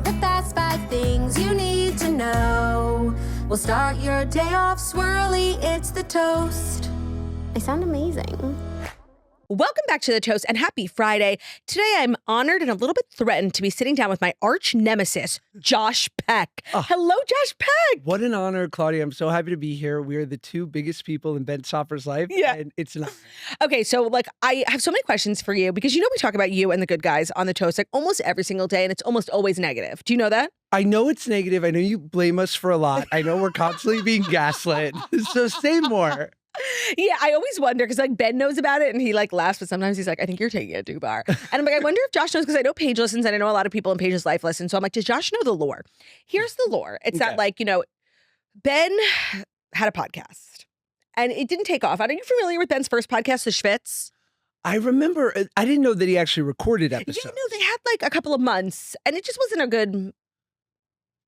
the fast 5 things you need to know. We'll start your day off swirly, it's the toast. I sound amazing. Welcome back to The Toast and happy Friday. Today I'm honored and a little bit threatened to be sitting down with my arch nemesis, Josh Peck. Oh. Hello, Josh Peck. What an honor, Claudia. I'm so happy to be here. We are the two biggest people in Ben Soffer's life. Yeah. And it's an honor. Okay, so I have so many questions for you because we talk about you and the good guys on The Toast almost every single day and it's almost always negative. Do you know that? I know it's negative. I know you blame us for a lot. I know we're constantly being gaslit. So say more. Yeah, I always wonder because Ben knows about it and he laughs, but sometimes he's like, I think you're taking it too far. And I'm like, I wonder if Josh knows because I know Paige listens and I know a lot of people in Paige's life listen. So I'm like, does Josh know the lore? Here's the lore. It's that Ben had a podcast and it didn't take off. Are you familiar with Ben's first podcast, The Schvitz? I remember, I didn't know that he actually recorded episodes. Yeah, no, they had a couple of months and it just wasn't a good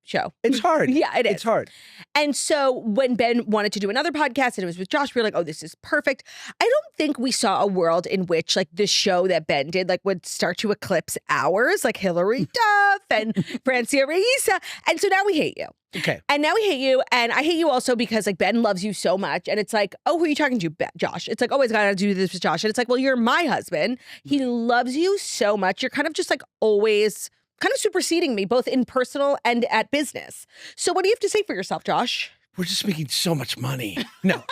show. It's hard. Yeah, it is. It's hard. And so when Ben wanted to do another podcast and it was with Josh, we were like, oh, this is perfect. I don't think we saw a world in which the show that Ben did would start to eclipse ours, like Hillary Duff and Francia Raisa. And so now we hate you. Okay. And now we hate you. And I hate you also because Ben loves you so much. And it's like, oh, who are you talking to? Josh. It's like, always got to do this with Josh. And it's like, well, you're my husband. He loves you so much. You're kind of just always kind of superseding me, both in personal and at business. So what do you have to say for yourself, Josh? We're just making so much money. No,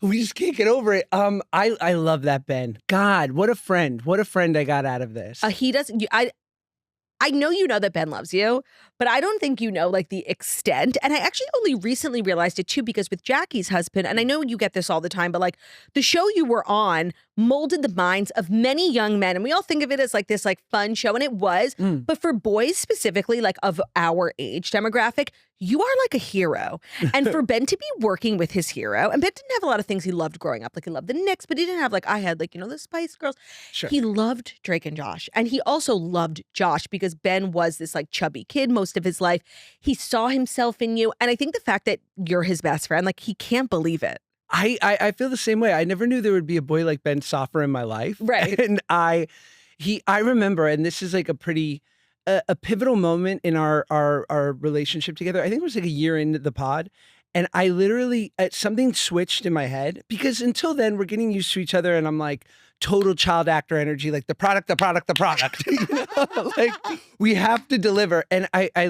we just can't get over it. I love that Ben. God, what a friend. What a friend I got out of this. He doesn't. I know you know that Ben loves you, but I don't think you know the extent. And I actually only recently realized it too because with Jackie's husband, and I know you get this all the time, but the show you were on molded the minds of many young men. And we all think of it as this fun show, and it was. But for boys specifically, of our age demographic, you are a hero. And for Ben to be working with his hero, and Ben didn't have a lot of things he loved growing up. He loved the Knicks, but he didn't have I had the Spice Girls. Sure. He loved Drake and Josh. And he also loved Josh because Ben was this chubby kid most of his life. He saw himself in you. And I think the fact that you're his best friend, he can't believe it. I feel the same way. I never knew there would be a boy like Ben Soffer in my life. Right. And I remember, and this is a pretty a pivotal moment in our relationship together. I think it was a year into the pod. And I literally, something switched in my head because until then we're getting used to each other and I'm total child actor energy, the product. You know? We have to deliver. And I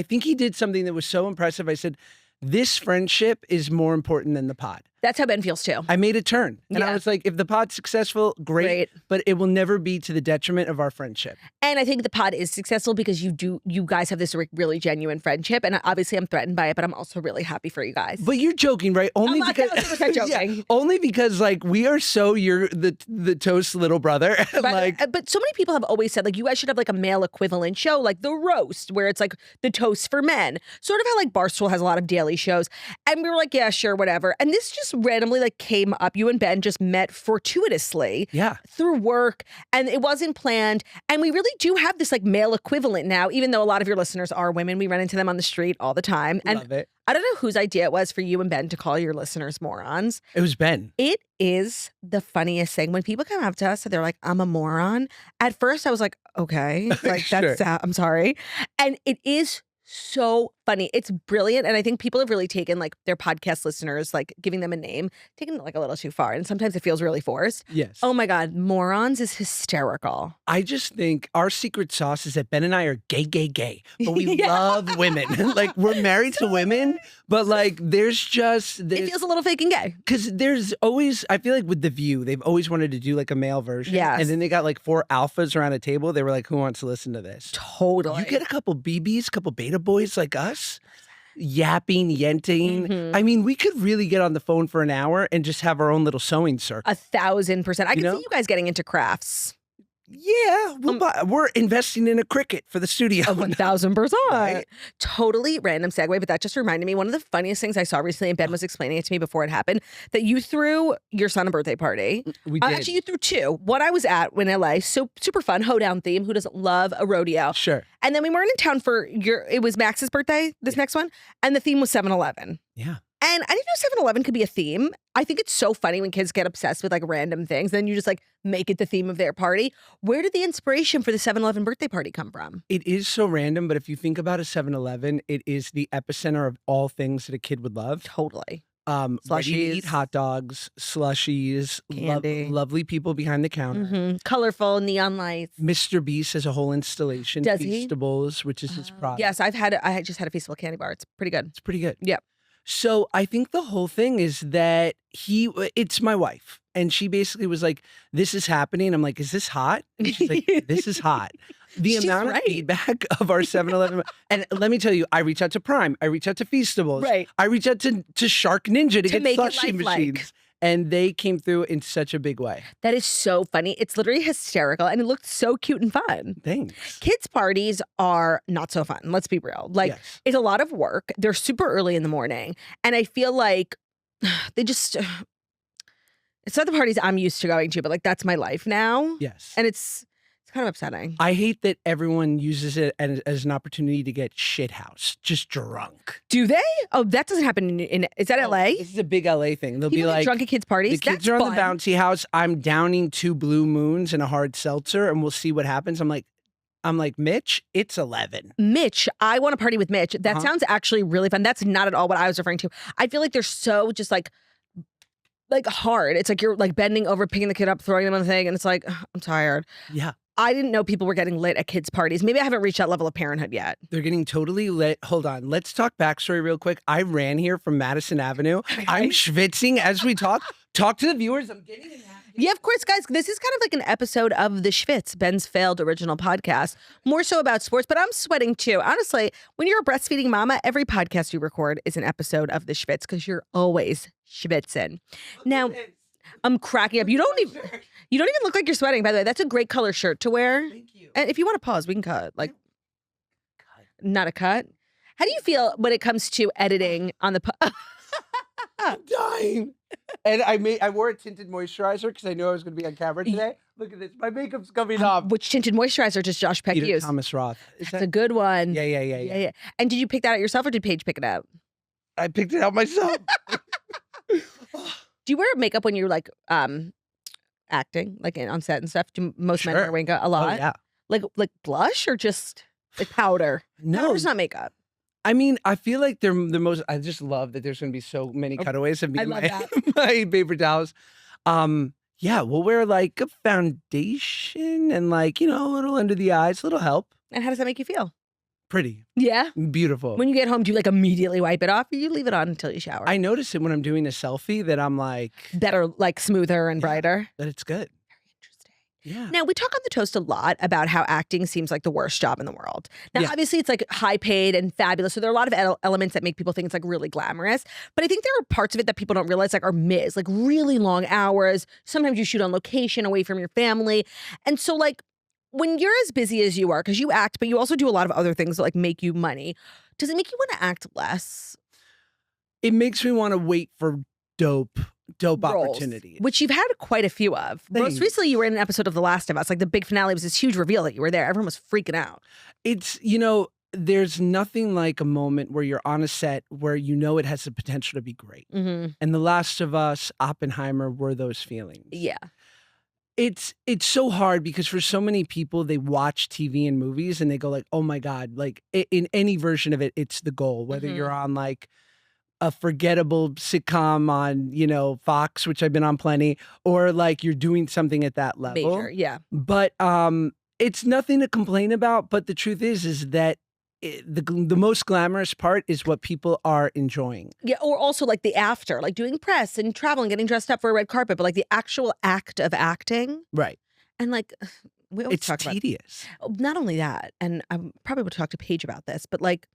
think he did something that was so impressive. I said, this friendship is more important than the pod. That's how Ben feels too. I made a turn. And Yeah. I was like, if the pod's successful, great. But it will never be to the detriment of our friendship. And I think the pod is successful because you guys have this really genuine friendship. And obviously I'm threatened by it, but I'm also really happy for you guys. But you're joking, right? Only I'm because 1,000% joking. Yeah, only because we are you're the Toast little brother. But so many people have always said you guys should have a male equivalent show the roast where it's the Toast for men. Sort of how Barstool has a lot of daily shows. And we were yeah, sure, whatever. And this just randomly came up. You and Ben just met fortuitously through work and it wasn't planned. And we really do have this male equivalent now, even though a lot of your listeners are women. We run into them on the street all the time. And Love it. I don't know whose idea it was for you and Ben to call your listeners morons. It was Ben. It is the funniest thing. When people come up to us and they're like, I'm a moron. At first I was like, okay, Sure. that's, I'm sorry. And it is so funny. It's brilliant. And I think people have really taken their podcast listeners, giving them a name, taken it a little too far. And sometimes it feels really forced. Yes. Oh my God. Morons is hysterical. I just think our secret sauce is that Ben and I are gay. But we love women. We're married to women, but there's it feels a little fake and gay. Because there's always, I feel with The View, they've always wanted to do a male version. Yes. And then they got 4 alphas around a table. They were who wants to listen to this? Totally. You get a couple BBs, a couple beta boys like us. Yapping, yenting. Mm-hmm. I mean, we could really get on the phone for an hour and just have our own little sewing circle. 1,000%. I can see you guys getting into crafts. Yeah, we're investing in a Cricut for the studio. 1,000%. Right? Totally random segue, but that just reminded me. One of the funniest things I saw recently, and Ben was explaining it to me before it happened, that you threw your son a birthday party. We did. Actually, you threw 2. One I was at in LA, so super fun, hoedown theme. Who doesn't love a rodeo? Sure. And then we weren't in town for it was Max's birthday, this next one, and the theme was 7-Eleven. Yeah. And I didn't know 7-Eleven could be a theme. I think it's so funny when kids get obsessed with like random things. Then you just like make it the theme of their party. Where did the inspiration for the 7-Eleven birthday party come from? It is so random, but if you think about a 7-Eleven, it is the epicenter of all things that a kid would love. Totally. Ready-to-eat hot dogs, slushies, Candy. lovely people behind the counter. Mm-hmm. Colorful neon lights. Mr. Beast has a whole installation. Does he? Feastables, which is his product. Yes, I just had a Feastable candy bar. It's pretty good. It's pretty good. Yep. So I think the whole thing is that it's my wife. And she basically was like, this is happening. I'm like, is this hot? And she's like, this is hot. The She's amount of feedback of our 7-Eleven. And let me tell you, I reach out to Prime. I reach out to Feastables. Right. I reach out to Shark Ninja to get make it slushy lifelike. machines. And they came through in such a big way. That is so funny. It's literally hysterical and it looked so cute and fun. Thanks. Kids' parties are not so fun. Let's be real. Like, Yes. it's a lot of work. They're super early in the morning. And I feel like they just, it's not the parties I'm used to going to, but like that's my life now. Yes. And it's kind of upsetting. I hate that everyone uses it as an opportunity to get shithoused, just drunk. Do they? Oh, that doesn't happen in is that LA? This is a big LA thing. They'll People be get like, drunk at kids' parties. the kids That's are on fun. the bouncy house. I'm downing 2 blue moons and a hard seltzer, and we'll see what happens. I'm like, Mitch, it's 11. Mitch, I want to party with Mitch. That Uh-huh. sounds actually really fun. That's not at all what I was referring to. I feel like they're so just like hard. It's like you're like bending over, picking the kid up, throwing them on the thing, and it's like, ugh, I'm tired. Yeah. I didn't know people were getting lit at kids' parties. Maybe I haven't reached that level of parenthood yet. They're getting totally lit. Hold on. Let's talk backstory real quick. I ran here from Madison Avenue. I'm schwitzing as we talk. Talk to the viewers. I'm getting in that. Yeah, of course, guys. This is kind of like an episode of The Schwitz, Ben's failed original podcast. More so about sports, but I'm sweating too. Honestly, when you're a breastfeeding mama, every podcast you record is an episode of The Schwitz because you're always schwitzing. Now, I'm cracking up. You don't even look like you're sweating, by the way. That's a great color shirt to wear. Thank you. And if you want to pause, we can cut. Like, not a cut. How do you feel when it comes to editing on the I'm dying. And I wore a tinted moisturizer because I knew I was going to be on camera today. Look at this. My makeup's coming off. Which tinted moisturizer does Josh Peck Peter use? Thomas Roth. Is That's a good one. Yeah. And did you pick that out yourself or did Paige pick it out? I picked it out myself. Do you wear makeup when you're like acting, like on set and stuff? Do most men Sure. wear makeup a lot? Oh, yeah. Like blush or just like powder? No. Powder's not makeup. I mean, I feel like they're the most. I just love that there's going to be so many cutaways of me I and love my, that. my paper towels. Yeah, we'll wear like a foundation and like, a little under the eyes, a little help. And how does that make you feel? Pretty, Yeah. beautiful. When you get home, do you like immediately wipe it off or you leave it on until you shower? I notice it when I'm doing a selfie that I'm like, Better, like smoother and Yeah. brighter. that it's good. Interesting. Yeah. Now, we talk on the toast a lot about how acting seems like the worst job in the world. Now, Yeah. obviously, it's like high paid and fabulous. So there are a lot of elements that make people think it's like really glamorous. But I think there are parts of it that people don't realize like are missed, like really long hours. Sometimes you shoot on location away from your family. And so like when you're as busy as you are, because you act, but you also do a lot of other things that like make you money, does it make you want to act less? It makes me want to wait for dope Roles, opportunities. which you've had quite a few of. Most Thanks. recently, you were in an episode of The Last of Us. Like the big finale was this huge reveal that you were there. Everyone was freaking out. It's, there's nothing like a moment where you're on a set where it has the potential to be great. Mm-hmm. And The Last of Us, Oppenheimer were those feelings. Yeah. It's so hard because for so many people, they watch TV and movies and they go like, oh my God, like in any version of it, it's the goal, whether Mhm. you're on like a forgettable sitcom on, Fox, which I've been on plenty, or like you're doing something at that level. Major. Yeah. But it's nothing to complain about. But the truth is that the most glamorous part is what people are enjoying. Yeah, or also like the after, like doing press and traveling, getting dressed up for a red carpet, but like the actual act of acting. Right. And like, we always It's talk about tedious. not only that, and I probably would talk to Paige about this, but like,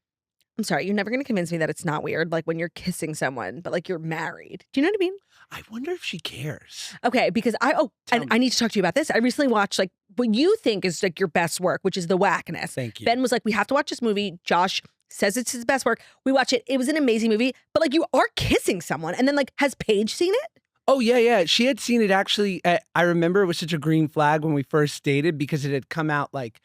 I'm sorry, you're never going to convince me that it's not weird, like when you're kissing someone, but like you're married. Do you know what I mean? I wonder if she cares. Okay, because Tell and me. I need to talk to you about this. I recently watched like what you think is like your best work, which is The Whackness. Thank you. Ben was like, we have to watch this movie. Josh says it's his best work. We watch it. It was an amazing movie, but like you are kissing someone. And then like, has Paige seen it? Oh, yeah. She had seen it actually. I remember it was such a green flag when we first dated because it had come out like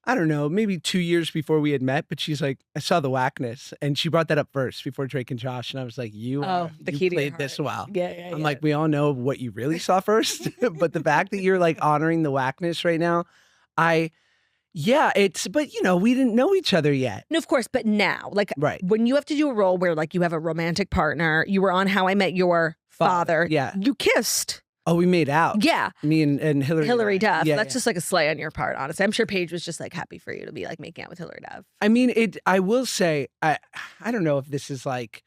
I don't know, maybe 2 years before we had met, but she's like, I saw the whackness. And she brought that up first before Drake and Josh. And I was like, you key to your played this heart. well. Yeah. I'm like, we all know what you really saw first. But the fact that you're like honoring the whackness right now, but we didn't know each other yet. No, of course, but now, like Right. when you have to do a role where like you have a romantic partner, you were on How I Met Your Father. Yeah. You kissed. Oh, we made out. Yeah. Me and Hillary. Hillary Duff. Yeah, That's yeah. just like a slay on your part, honestly. I'm sure Paige was just like happy for you to be like making out with Hillary Duff. I mean, I will say, I don't know if this is like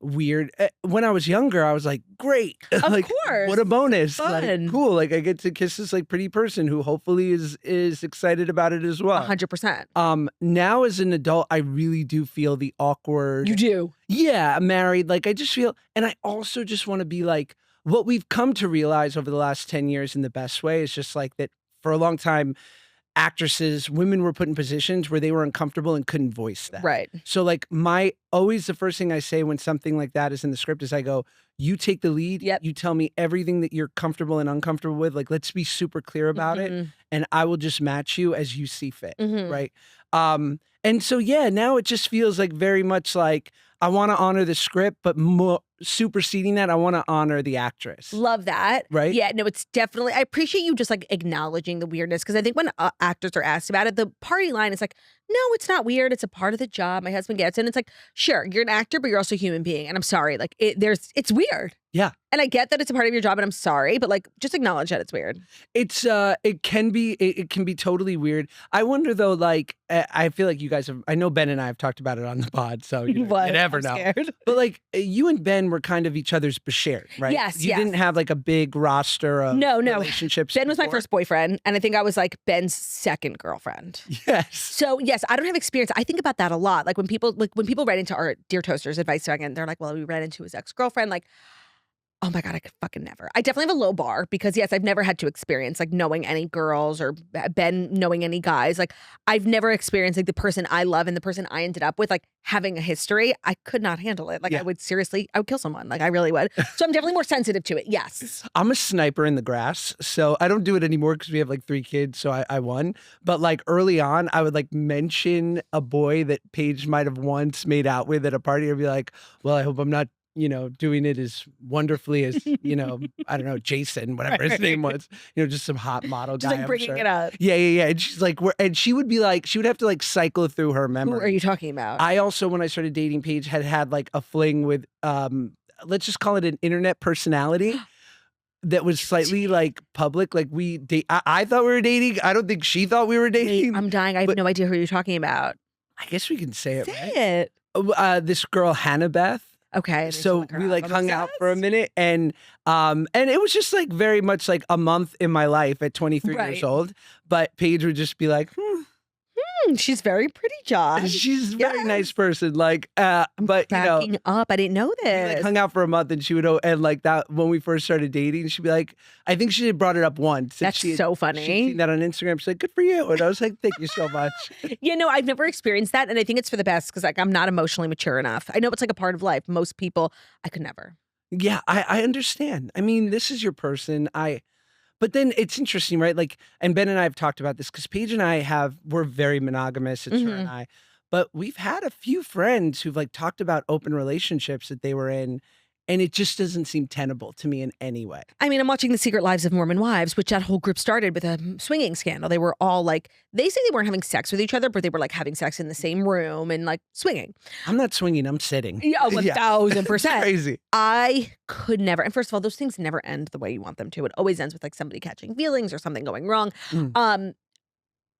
weird. When I was younger, I was like, great. Of like, course. what a bonus. Fun. Like, cool. Like I get to kiss this like pretty person who hopefully is excited about it as well. 100%. Now as an adult, I really do feel the awkward. You do. Yeah, I'm married. Like I just feel, and I also just want to be like, what we've come to realize over the last 10 years in the best way is just like that for a long time, women were put in positions where they were uncomfortable and couldn't voice that. Right. So like always the first thing I say when something like that is in the script is I go, you take the lead. Yep. You tell me everything that you're comfortable and uncomfortable with. Like, let's be super clear about it. And I will just match you as you see fit. Mhm. Right. And so, yeah, now it just feels like very much like I want to honor the script, but more superseding that, I want to honor the actress. Love that. Right? Yeah, no, it's definitely, I appreciate you just like acknowledging the weirdness because I think when actors are asked about it, the party line is like, no, it's not weird. It's a part of the job. My husband gets it. And it's like, sure, you're an actor, but you're also a human being. And I'm sorry. Like it's weird. Yeah. And I get that it's a part of your job and I'm sorry, but like just acknowledge that it's weird. It can be totally weird. I wonder though, like I feel like you guys have, I know Ben and I have talked about it on the pod, so you never know. Scared. But like you and Ben were kind of each other's bashared, right? Yes, You didn't have like a big roster of relationships. Ben was my before. first boyfriend, and I think I was like Ben's second girlfriend. Yes. So yes, I don't have experience. I think about that a lot. Like when people write into our Dear Toasters advice wagon, they're like, "Well, we ran into his ex-girlfriend." Like, oh my God, I could fucking never. I definitely have a low bar because yes, I've never had to experience like knowing any girls or Ben knowing any guys. Like I've never experienced like the person I love and the person I ended up with like having a history. I could not handle it. Like I would kill someone. Like I really would. So I'm definitely more sensitive to it. Yes. I'm a sniper in the grass, so I don't do it anymore because we have like 3 kids, so I won. But like early on, I would like mention a boy that Paige might have once made out with at a party and be like, well, I hope I'm not doing it as wonderfully as, I don't know, Jason, whatever his name was, just some hot model Just guy. like bringing I'm sure. it up. Yeah. And she's like, and she would be like, she would have to like cycle through her memory. Who are you talking about? I also, when I started dating Paige, had like a fling with, let's just call it an internet personality. That was slightly like public, like I thought we were dating. I don't think she thought we were dating. I'm dying. I have no idea who you're talking about. I guess we can say it, right? Say it. This girl, Hannah Beth. Okay. So we like hung out for a minute and it was just like very much like a month in my life at 23 years old. But Paige would just be like, she's very pretty, Josh. She's a very nice person. Like, but Cracking up. I didn't know we this. like hung out for a month and she would, and like that when we first started dating, she'd be like, I think she had brought it up once. That's so funny. She'd seen that on Instagram. She's like, good for you. And I was like, thank you so much. I've never experienced that. And I think it's for the best because like I'm not emotionally mature enough. I know it's like a part of life. Most people, I could never. Yeah, I understand. I mean, this is your person. But then it's interesting, right? Like, and Ben and I have talked about this because Paige and we're very monogamous. It's her and I. But we've had a few friends who've like talked about open relationships that they were in. And it just doesn't seem tenable to me in any way. I mean, I'm watching The Secret Lives of Mormon Wives, which that whole group started with a swinging scandal. They were all like, they say they weren't having sex with each other, but they were like having sex in the same room and like swinging. I'm not swinging, I'm sitting. Yeah, 1,000%. It's crazy. I could never. And first of all, those things never end the way you want them to. It always ends with like somebody catching feelings or something going wrong.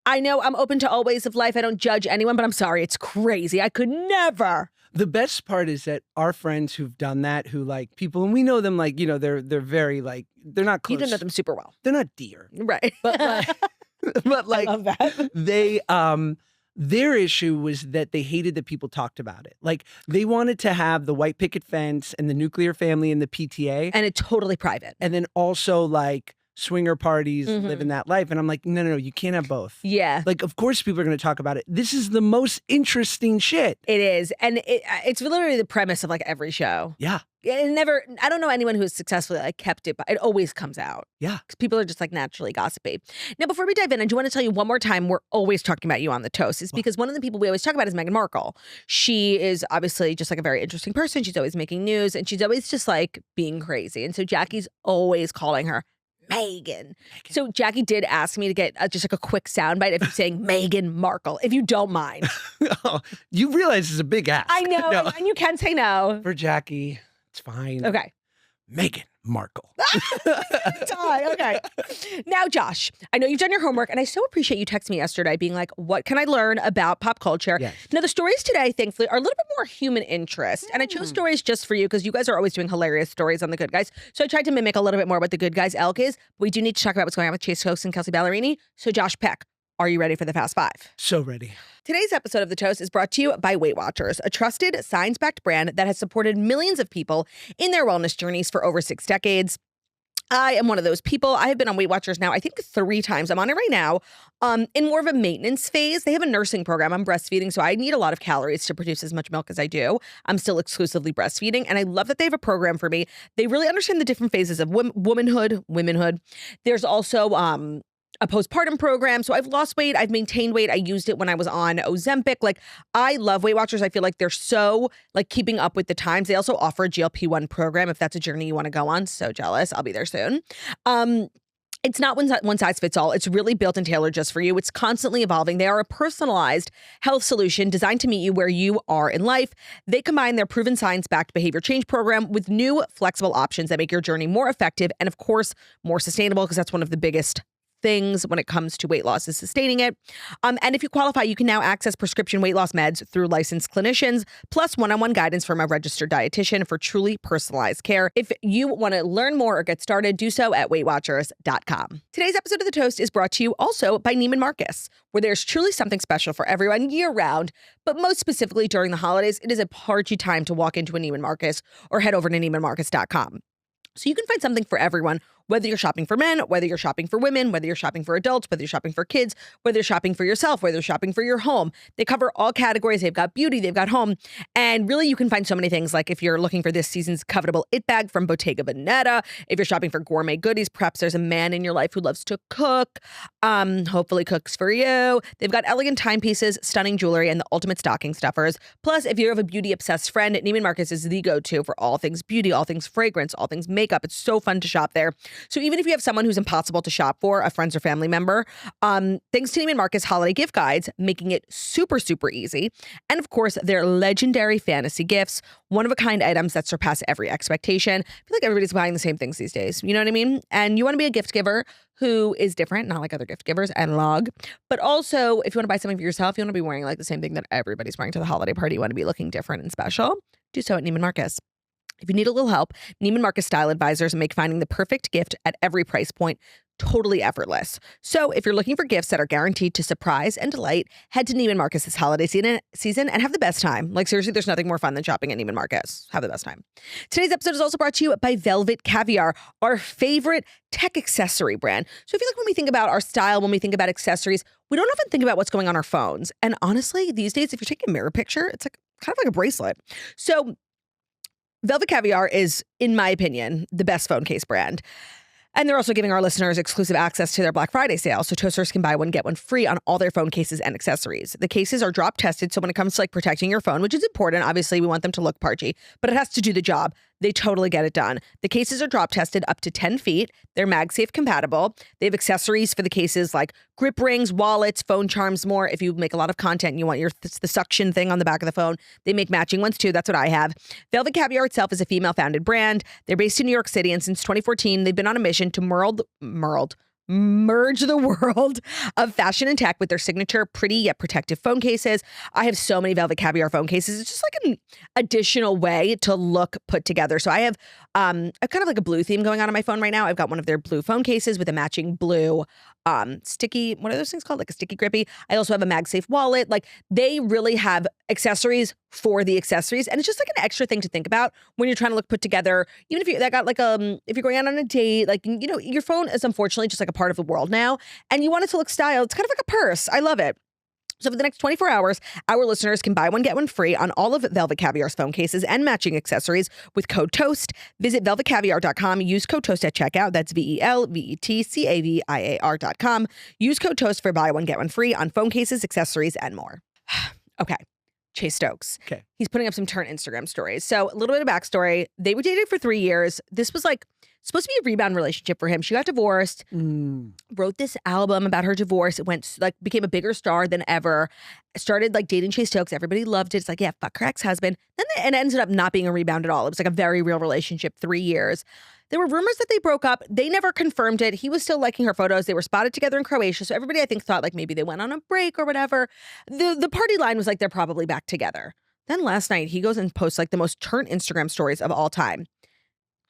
I know I'm open to all ways of life. I don't judge anyone, but I'm sorry. It's crazy. I could never. The best part is that our friends who've done that, who like people, and we know them like, they're very like, they're not close. You don't know them super well. They're not dear. Right. But like, I love that. They, their issue was that they hated that people talked about it. Like they wanted to have the white picket fence and the nuclear family and the PTA. And it's totally private. And then also like swinger parties, living that life. And I'm like, no, you can't have both. Yeah. Like, of course people are going to talk about it. This is the most interesting shit. It is. And it's literally the premise of like every show. Yeah. I don't know anyone who's successfully like kept it, but it always comes out. Yeah. Because people are just like naturally gossipy. Now, before we dive in, I do want to tell you one more time, we're always talking about you on the toast. It's because one of the people we always talk about is Meghan Markle. She is obviously just like a very interesting person. She's always making news and she's always just like being crazy. And so Jackie's always calling her Meghan. So Jackie did ask me to get just like a quick soundbite of you saying Meghan Markle, if you don't mind. Oh, you realize it's a big ask. I know, No. and you can say no. For Jackie, it's fine. Okay. Meghan Markle. Okay. Now, Josh, I know you've done your homework, and I so appreciate you texting me yesterday being like, what can I learn about pop culture? Yes. Now, the stories today, thankfully, are a little bit more human interest. And I chose stories just for you because you guys are always doing hilarious stories on The Good Guys. So I tried to mimic a little bit more what The Good Guys elk is. We do need to talk about what's going on with Chase Stokes and Kelsea Ballerini. So, Josh Peck, are you ready for the Fast Five? So ready. Today's episode of The Toast is brought to you by Weight Watchers, a trusted, science-backed brand that has supported millions of people in their wellness journeys for over 6 decades. I am one of those people. I have been on Weight Watchers now, I think 3 times. I'm on it right now in more of a maintenance phase. They have a nursing program. I'm breastfeeding, so I need a lot of calories to produce as much milk as I do. I'm still exclusively breastfeeding, and I love that they have a program for me. They really understand the different phases of womanhood. There's also a postpartum program. So I've lost weight. I've maintained weight. I used it when I was on Ozempic. Like, I love Weight Watchers. I feel like they're so like keeping up with the times. They also offer a GLP-1 program if that's a journey you want to go on. So jealous. I'll be there soon. It's not one size fits all. It's really built and tailored just for you. It's constantly evolving. They are a personalized health solution designed to meet you where you are in life. They combine their proven science-backed behavior change program with new flexible options that make your journey more effective and, of course, more sustainable, because that's one of the biggest things when it comes to weight loss is sustaining it. And if you qualify, you can now access prescription weight loss meds through licensed clinicians, plus one-on-one guidance from a registered dietitian for truly personalized care. If you want to learn more or get started, do so at weightwatchers.com. Today's episode of The Toast is brought to you also by Neiman Marcus, where there's truly something special for everyone year-round, but most specifically during the holidays. It is a party time to walk into a Neiman Marcus or head over to neimanmarcus.com. So you can find something for everyone, whether you're shopping for men, whether you're shopping for women, whether you're shopping for adults, whether you're shopping for kids, whether you're shopping for yourself, whether you're shopping for your home. They cover all categories. They've got beauty, they've got home. And really, you can find so many things. Like if you're looking for this season's covetable it bag from Bottega Veneta, if you're shopping for gourmet goodies, perhaps there's a man in your life who loves to cook, hopefully cooks for you. They've got elegant timepieces, stunning jewelry, and the ultimate stocking stuffers. Plus, if you have a beauty-obsessed friend, Neiman Marcus is the go-to for all things beauty, all things fragrance, all things makeup. It's so fun to shop there. So even if you have someone who's impossible to shop for, a friend or family member, thanks to Neiman Marcus holiday gift guides, making it super, super easy. And of course, their legendary fantasy gifts, one-of-a-kind items that surpass every expectation. I feel like everybody's buying the same things these days. You know what I mean? And you want to be a gift giver who is different, not like other gift givers, and log. But also, if you want to buy something for yourself, you want to be wearing like the same thing that everybody's wearing to the holiday party. You want to be looking different and special. Do so at Neiman Marcus. If you need a little help, Neiman Marcus style advisors make finding the perfect gift at every price point totally effortless. So if you're looking for gifts that are guaranteed to surprise and delight, head to Neiman Marcus this holiday season and have the best time. Like seriously, there's nothing more fun than shopping at Neiman Marcus. Have the best time. Today's episode is also brought to you by Velvet Caviar, our favorite tech accessory brand. So I feel like when we think about our style, when we think about accessories, we don't often think about what's going on our phones. And honestly, these days, if you're taking a mirror picture, it's like kind of like a bracelet. So Velvet Caviar is, in my opinion, the best phone case brand. And they're also giving our listeners exclusive access to their Black Friday sale. So Toasters can buy one, get one free on all their phone cases and accessories. The cases are drop tested. So when it comes to like protecting your phone, which is important, obviously we want them to look parchy, but it has to do the job. They totally get it done. The cases are drop tested up to 10 feet. They're MagSafe compatible. They have accessories for the cases like grip rings, wallets, phone charms, more. If you make a lot of content and you want the suction thing on the back of the phone, they make matching ones too. That's what I have. Velvet Caviar itself is a female-founded brand. They're based in New York City, and since 2014, they've been on a mission to merge the world of fashion and tech with their signature pretty yet protective phone cases. I have so many Velvet Caviar phone cases. It's just like an additional way to look put together. So I have a kind of like a blue theme going on my phone right now. I've got one of their blue phone cases with a matching blue sticky, what are those things called? Like a sticky grippy. I also have a MagSafe wallet. Like they really have accessories for the accessories. And it's just like an extra thing to think about when you're trying to look put together. Even if that got like, if you're going out on a date, like, you know, your phone is unfortunately just like a part of the world now and you want it to look styled. It's kind of like a purse. I love it. So for the next 24 hours, our listeners can buy one, get one free on all of Velvet Caviar's phone cases and matching accessories with code TOAST. Visit velvetcaviar.com. Use code TOAST at checkout. That's VELVETCAVIAR.com. Use code TOAST for buy one, get one free on phone cases, accessories, and more. Okay. Chase Stokes. Okay. He's putting up some turnt Instagram stories. So a little bit of backstory. They were dating for 3 years. This was like supposed to be a rebound relationship for him. She got divorced, wrote this album about her divorce. It went like became a bigger star than ever. Started like dating Chase Stokes. Everybody loved it. It's like, yeah, fuck her ex-husband. And it ended up not being a rebound at all. It was like a very real relationship, 3 years. There were rumors that they broke up. They never confirmed it. He was still liking her photos. They were spotted together in Croatia. So everybody, I think, thought like maybe they went on a break or whatever. The party line was like they're probably back together. Then last night, he goes and posts like the most turnt Instagram stories of all time.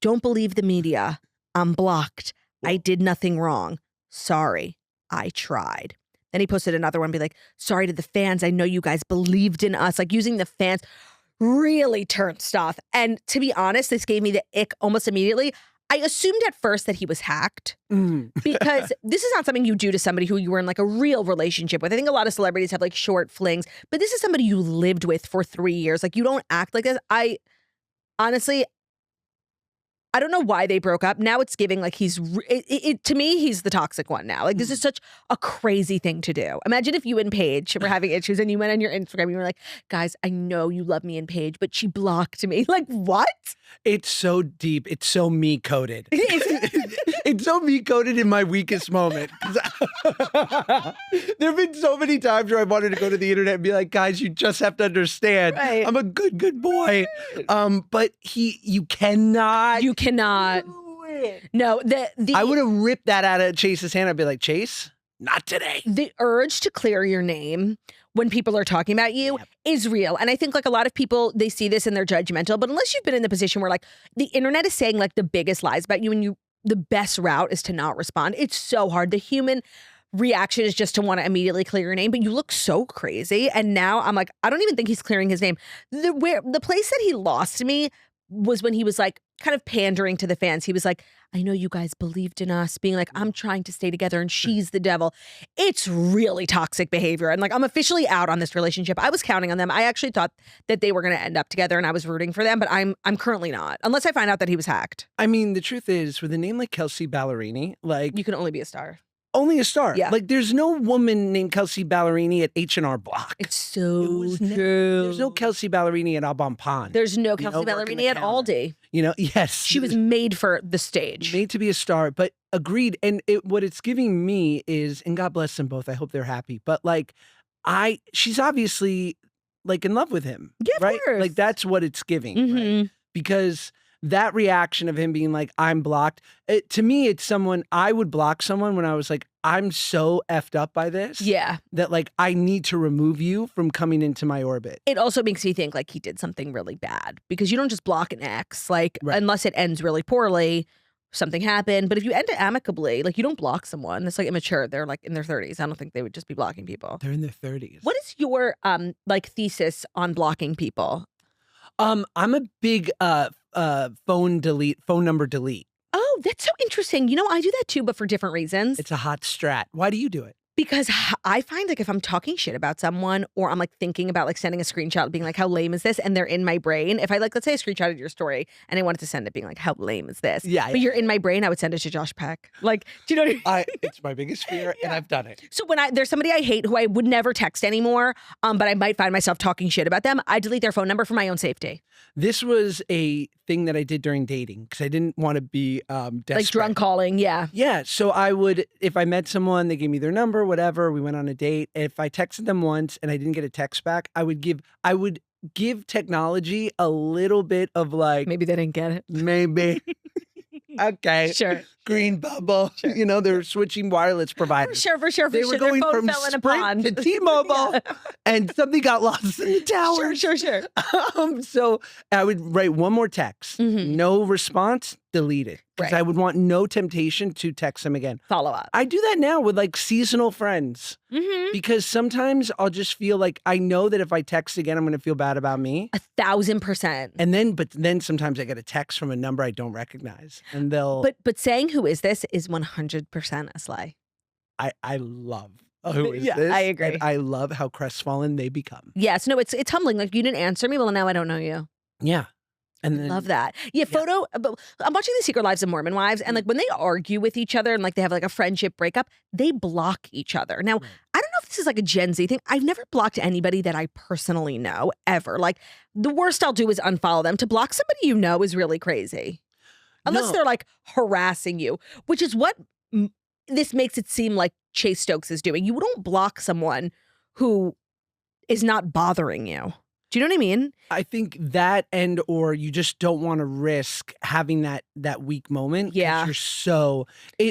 Don't believe the media. I'm blocked. I did nothing wrong. Sorry. I tried. Then he posted another one, be like, sorry to the fans. I know you guys believed in us. Like using the fans. Really turnt stuff. And to be honest, this gave me the ick almost immediately. I assumed at first that he was hacked because this is not something you do to somebody who you were in like a real relationship with. I think a lot of celebrities have like short flings, but this is somebody you lived with for 3 years. Like you don't act like this. Honestly, I don't know why they broke up. Now it's giving like to me, he's the toxic one now. Like this is such a crazy thing to do. Imagine if you and Paige were having issues and you went on your Instagram and you were like, guys, I know you love me and Paige, but she blocked me. Like what? It's so deep. It's so me coded. It's so me coded in my weakest moment. There have been so many times where I wanted to go to the internet and be like, guys, you just have to understand. Right. I'm a good boy. But you cannot. You cannot. Do it. No, I would have ripped that out of Chase's hand. I'd be like, Chase, not today. The urge to clear your name when people are talking about you is real. And I think like a lot of people, they see this and they're judgmental. But unless you've been in the position where like the internet is saying like the biggest lies about you and the best route is to not respond. It's so hard. The human reaction is just to want to immediately clear your name, but you look so crazy. And now I'm like, I don't even think he's clearing his name. The place that he lost me was when he was like kind of pandering to the fans. He was like, I know you guys believed in us, being like, I'm trying to stay together and she's the devil. It's really toxic behavior. And like, I'm officially out on this relationship. I was counting on them. I actually thought that they were going to end up together and I was rooting for them, but I'm currently not, unless I find out that he was hacked. I mean, the truth is, with a name like Kelsea Ballerini, like You can only be a star. only a star. Yeah. Like there's no woman named Kelsea Ballerini at H&R Block. It's so true. There's no Kelsea Ballerini at Aubon Pond. There's no You know, Kelsea working Ballerini the at counter. Aldi. You know, yes. She was made for the stage. made to be a star, but agreed. And what it's giving me is, and God bless them both. I hope they're happy. But like, she's obviously like in love with him. Yeah, of right? course. Like that's what it's giving. Right? Mhm. Because that reaction of him being like, I'm blocked. To me, it's someone, I would block someone when I was like, I'm so effed up by this. Yeah. That like, I need to remove you from coming into my orbit. It also makes me think like he did something really bad because you don't just block an ex, like Right. unless it ends really poorly, something happened. But if you end it amicably, like you don't block someone. It's like immature. They're like in their 30s. I don't think they would just be blocking people. They're in their 30s. What is your like thesis on blocking people? I'm a big phone number delete. Oh, that's so interesting. You know, I do that too, but for different reasons. It's a hot strat. Why do you do it? Because I find like if I'm talking shit about someone or I'm like thinking about like sending a screenshot being like, how lame is this? And they're in my brain. If I like, let's say I screenshotted your story and I wanted to send it being like, how lame is this? Yeah. But you're in my brain, I would send it to Josh Peck. Like, do you know what I mean? It's my biggest fear and I've done it. So when there's somebody I hate who I would never text anymore, but I might find myself talking shit about them, I delete their phone number for my own safety. This was a thing that I did during dating because I didn't want to be desperate. Like drunk calling, yeah. Yeah. So I would, if I met someone, they gave me their number, whatever, we went on a date. If I texted them once and I didn't get a text back, I would give technology a little bit of like, Maybe they didn't get it. maybe. Okay. Sure. Green bubble. Sure. You know, they're switching wireless providers. For sure. They were Their going phone from fell in a Sprint pond. to T-Mobile, and something got lost in the tower. Sure. So I would write one more text, Mhm. no response, delete it, because Right. I would want no temptation to text them again. Follow up. I do that now with like seasonal friends Mm-hmm. because sometimes I'll just feel like I know that if I text again, I'm going to feel bad about me. 1,000%. But then sometimes I get a text from a number I don't recognize, and they'll. But saying who is this is 100% a slay. I love who is Yeah, this? I agree. And I love how crestfallen they become. Yes, no, it's humbling. Like, you didn't answer me. Well, now I don't know you. Yeah. And then, Love that. Yeah, photo. But I'm watching The Secret Lives of Mormon Wives, and like when they argue with each other and like they have like a friendship breakup, they block each other. Now, I don't know if this is like a Gen Z thing. I've never blocked anybody that I personally know ever. Like, the worst I'll do is unfollow them. To block somebody you know is really crazy. Unless No. they're like harassing you, which is what this makes it seem like Chase Stokes is doing. You don't block someone who is not bothering you. Do you know what I mean? I think that or you just don't want to risk having that weak moment. 'Cause Yeah. you're so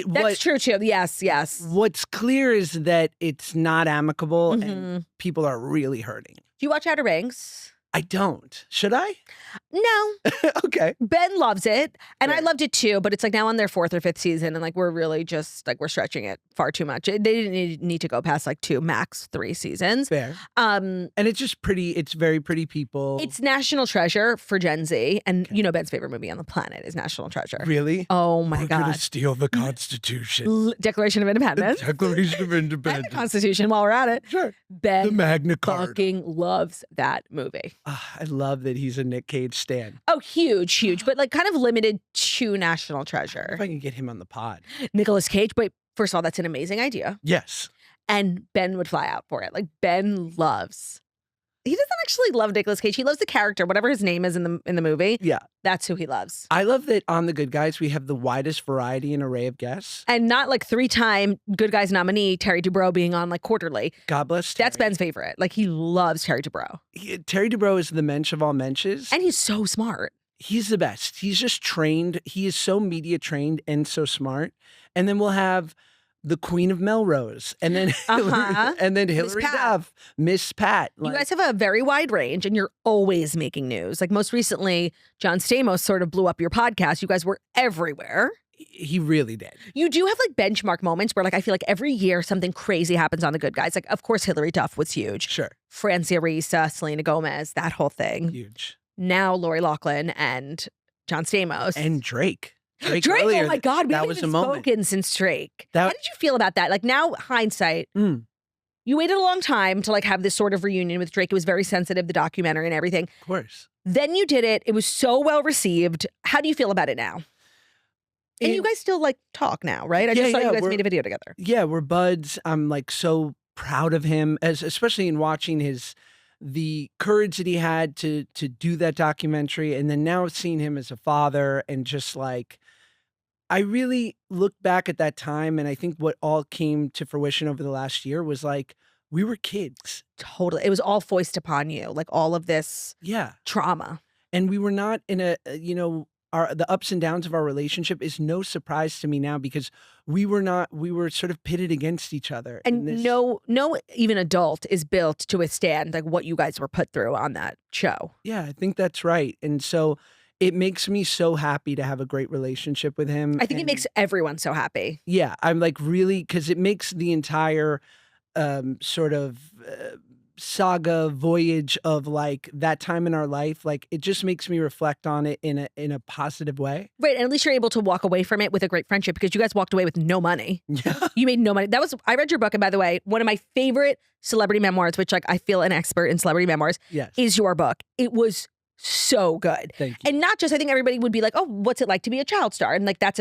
That's true too. Yes. What's clear is that it's not amicable Mhm. and people are really hurting. Do you watch Outer Banks? I don't. Should I? No. Okay. Ben loves it, and I Fair. loved it too, but it's like now on their 4th or 5th season, and like we're really just like we're stretching it far too much. They didn't need to go past like 2, max 3 seasons. Fair. Um, And it's just pretty. It's very pretty people. it's National Treasure for Gen Z, and you know Ben's favorite movie on the planet is National Treasure. Really? Oh my We're gonna God. steal the Constitution. Declaration of The Independence. Declaration of And the Independence. Constitution while we're at it. Sure. Ben The Magna Carta. fucking loves that movie. I love that he's a Nick Cage stan. Oh, huge, but like kind of limited to National Treasure. If I can get him on the pod. Nicolas Cage, but first of all, that's an amazing idea. Yes. And Ben would fly out for it. Like Ben loves. He doesn't actually love Nicolas Cage. He loves the character, whatever his name is in the movie. Yeah. That's who he loves. I love that on The Good Guys, we have the widest variety and array of guests. And not like 3-time Good Guys nominee Terry Dubrow being on like quarterly. God bless Terry. That's Ben's favorite. Like he loves Terry Dubrow. Terry Dubrow is the mensch of all mensches. And he's so smart. He's the best. He's just trained. He is so media trained and so smart. And then we'll have the Queen of Melrose, and then Uh-huh. and then Hillary Pat. Duff, Miss Pat. You guys have a very wide range and you're always making news. Like most recently, John Stamos sort of blew up your podcast. You guys were everywhere. He really did. You do have like benchmark moments where like I feel like every year something crazy happens on The Good Guys. Like, of course, Hillary Duff was huge. Sure. Francia Risa, Selena Gomez, that whole thing. Huge. Now Lori Loughlin and John Stamos. And Drake. Drake, earlier, oh my God, we that haven't was even a moment. spoken since Drake. That- How did you feel about that? Like now, hindsight, Mm, you waited a long time to like have this sort of reunion with Drake. It was very sensitive, the documentary and everything. of course. Then you did it. It was so well received. How do you feel about it now? And you guys still like talk now, right? I Yeah, just saw yeah, you guys we're- made a video together. Yeah, we're buds. I'm like so proud of him, especially in watching the courage that he had to do that documentary, and then now seeing him as a father, and just like I really look back at that time, and I think what all came to fruition over the last year was like we were kids. Totally. It was all foisted upon you, like all of this Yeah, trauma. and we were not in the ups and downs of our relationship is no surprise to me now, because we were sort of pitted against each other. And in this- no even adult is built to withstand like what you guys were put through on that show. Yeah, I think that's right. And so it makes me so happy to have a great relationship with him. I think it and makes everyone so happy. yeah, I'm like really, because it makes the entire sort of saga voyage of like that time in our life, like it just makes me reflect on it in a positive way. Right. And at least you're able to walk away from it with a great friendship because you guys walked away with no money. Yeah. You made no money. I read your book. And by the way, one of my favorite celebrity memoirs, which like I feel an expert in celebrity memoirs, Yes. is your book. It was so good. Thank you. And not just, I think everybody would be like, oh, what's it like to be a child star? And like, but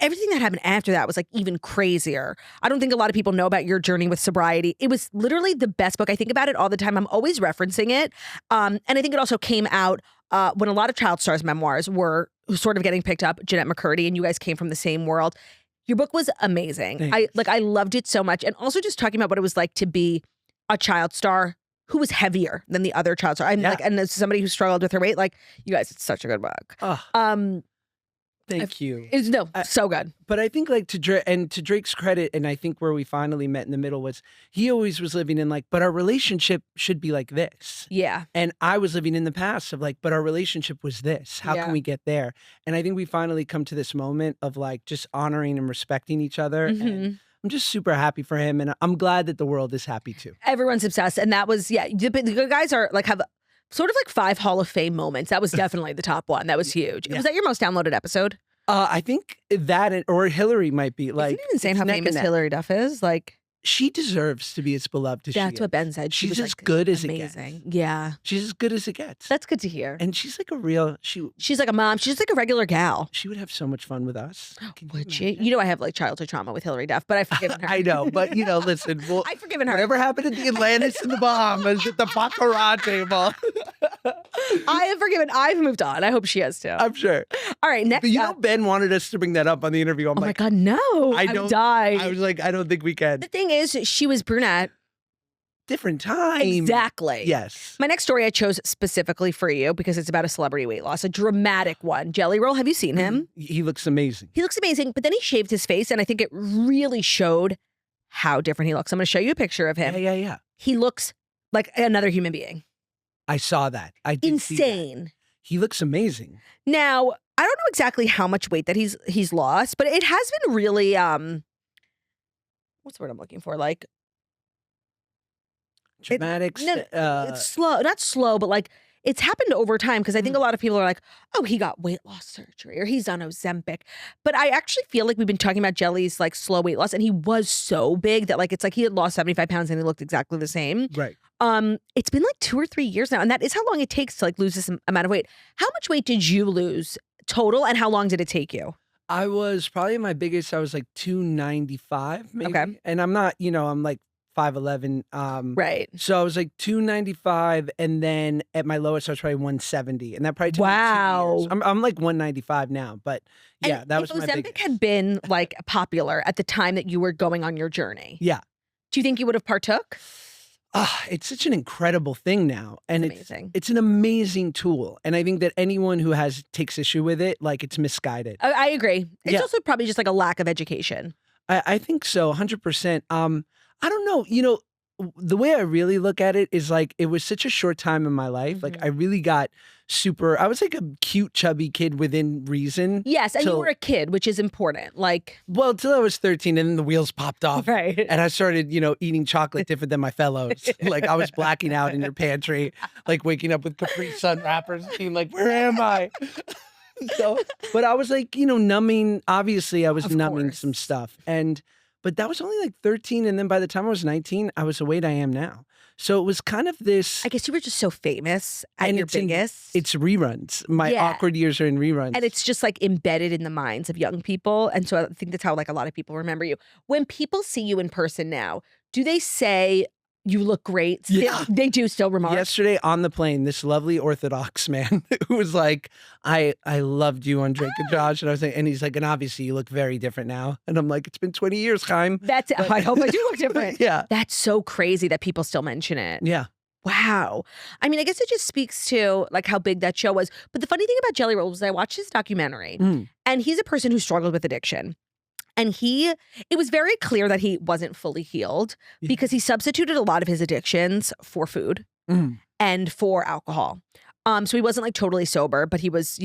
everything that happened after that was like even crazier. I don't think a lot of people know about your journey with sobriety. It was literally the best book. I think about it all the time. I'm always referencing it. And I think it also came out when a lot of child stars memoirs were sort of getting picked up, Jeanette McCurdy, and you guys came from the same world. Your book was amazing. Thanks. I loved it so much. And also just talking about what it was like to be a child star who was heavier than the other child star. I'm Yeah. like, and as somebody who struggled with her weight, like you guys, it's such a good book. Oh, thank you. It's so good. But I think like to Drake's credit, and I think where we finally met in the middle was he always was living in like, but our relationship should be like this. Yeah. And I was living in the past of like, but our relationship was this. How Yeah. can we get there? And I think we finally come to this moment of like just honoring and respecting each other. Mhm. And I'm just super happy for him. And I'm glad that the world is happy too. Everyone's obsessed. And that was, the good guys are like, have sort of like 5 Hall of Fame moments. That was definitely the top one. That was huge. Yeah. Was that your most downloaded episode? I think that or Hillary might be like. Isn't it insane it's how neck and famous neck. Hillary Duff is? Like, she deserves to be as beloved as she is. That's what Ben said. She She's was as like, good as it amazing. gets. Yeah. She's as good as it gets. That's good to hear. And she's like a real, She's like a mom. She's like a regular gal. she would have so much fun with us. Can you Would she? imagine? You know, I have like childhood trauma with Hillary Duff, but I've forgiven her. I know, but listen, I've forgiven her. whatever happened at the Atlantis and the Bahamas at the baccarat table, I've moved on. I hope she has too. I'm sure. All right, next But you up. know, Ben wanted us to bring that up on the interview. I'm Oh my like, God, no. I I'm don't- dying. I was like, I don't think we can. The thing is, she was brunette. Different time. Exactly. Yes. My next story I chose specifically for you because it's about a celebrity weight loss, a dramatic one. Jelly Roll, have you seen him? He looks amazing. He looks amazing, but then he shaved his face, and I think it really showed how different he looks. I'm going to show you a picture of him. Yeah. He looks like another human being. I saw that. I did see that. Insane. He looks amazing. Now, I don't know exactly how much weight that he's lost, but it has been really what's the word I'm looking for? Like Dramatic. it's slow, not slow, but like it's happened over time because I think a lot of people are like, oh, he got weight loss surgery or he's on Ozempic. But I actually feel like we've been talking about Jelly's like slow weight loss, and he was so big that like it's like he had lost 75 pounds and he looked exactly the same. Right. It's been like 2 or 3 years now, and that is how long it takes to like lose this amount of weight. How much weight did you lose total, and how long did it take you? I was probably my biggest. I was like 295 maybe. Okay. And I'm not, I'm like 5'11". Right. So I was like 295, and then at my lowest I was probably 170, and that probably took me 2 Wow. years. I'm like 195 now, but yeah, And that if was my Ozempic biggest. had been like popular at the time that you were going on your journey, Yeah. do you think you would have partook? It's such an incredible thing now, and It's amazing. it's an amazing tool, and I think that anyone who takes issue with it, like it's misguided. I agree. It's Yeah. also probably just like a lack of education. I think so, 100%. I don't know. The way I really look at it is like it was such a short time in my life. Like I really got I was like a cute, chubby kid within reason. Yes, and you till- were a kid, which is important. Like, Well, till I was 13, and then the wheels popped off. right. And I started, eating chocolate different than my fellows. Like I was blacking out in your pantry, like waking up with Capri Sun wrappers, being like, "Where am I?" But I was like, numbing. Obviously, I was Of numbing course. some stuff, but that was only like 13, and then by the time I was 19, I was the weight I am now. So it was kind of this. I guess you were just so famous at And your it's in- biggest. It's reruns. My Yeah. awkward years are in reruns. And it's just like embedded in the minds of young people. And so I think that's how like a lot of people remember you. When people see you in person now, do they say you look great? Yeah. They do still remark. Yesterday on the plane, this lovely Orthodox man who was like, I loved you on Drake and Josh. And I was like, and he's like, and obviously you look very different now. And I'm like, it's been 20 years, Chaim. That's it. I hope I do look different. Yeah. That's so crazy that people still mention it. Yeah. Wow. I mean, I guess it just speaks to like how big that show was. But the funny thing about Jelly Roll was I watched his documentary, Mm. and he's a person who struggled with addiction. And it was very clear that he wasn't fully healed Yeah. because he substituted a lot of his addictions for food Mm. and for alcohol. So he wasn't like totally sober, but he was,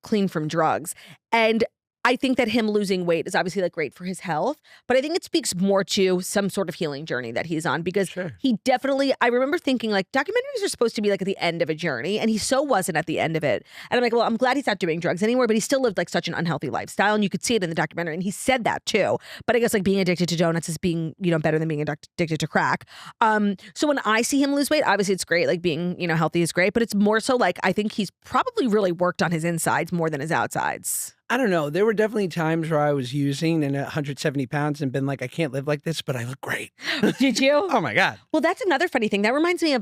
clean from drugs. And I think that him losing weight is obviously like great for his health, but I think it speaks more to some sort of healing journey that he's on because Sure. he definitely, I remember thinking like documentaries are supposed to be like at the end of a journey, and he so wasn't at the end of it. And I'm like, well, I'm glad he's not doing drugs anymore, but he still lived like such an unhealthy lifestyle, and you could see it in the documentary, and he said that too. But I guess like being addicted to donuts is being, better than being addicted to crack. So when I see him lose weight, obviously it's great, like being, healthy is great, but it's more so like I think he's probably really worked on his insides more than his outsides. I don't know. There were definitely times where I was using and at 170 pounds and been like, I can't live like this, but I look great. Did you? Oh my God. Well, that's another funny thing. That reminds me of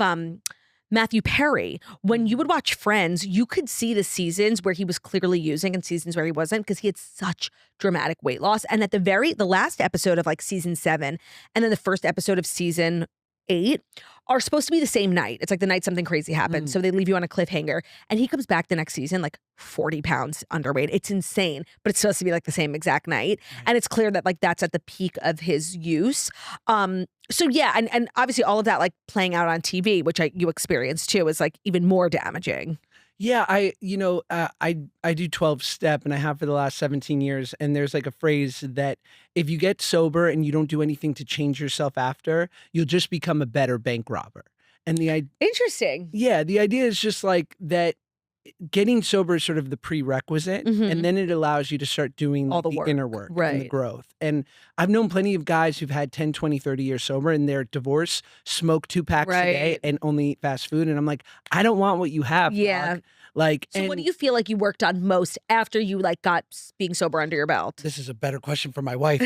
Matthew Perry. When you would watch Friends, you could see the seasons where he was clearly using and seasons where he wasn't because he had such dramatic weight loss. And at the last episode of like season 7 and then the first episode of season 8 are supposed to be the same night. It's like the night something crazy happens. So they leave you on a cliffhanger. And he comes back the next season like 40 pounds underweight. It's insane, but it's supposed to be like the same exact night. And it's clear that like that's at the peak of his use. So yeah, and obviously all of that like playing out on TV, which you experienced too, is like even more damaging. Yeah, I do 12-step, and I have for the last 17 years. And there's like a phrase that if you get sober and you don't do anything to change yourself after, you'll just become a better bank robber. And Interesting. the idea is just like that getting sober is sort of the prerequisite, Mhm. and then it allows you to start doing All like, the the inner work, work and the right. growth. And I've known plenty of guys who've had 10, 20, 30 years sober and they're divorced, smoke 2 packs a day Right. and only eat fast food. And I'm like, I don't want what you have, Yeah. dog. Like, So what do and you feel like you worked on most after you like got being sober under your belt? this is a better question for my wife.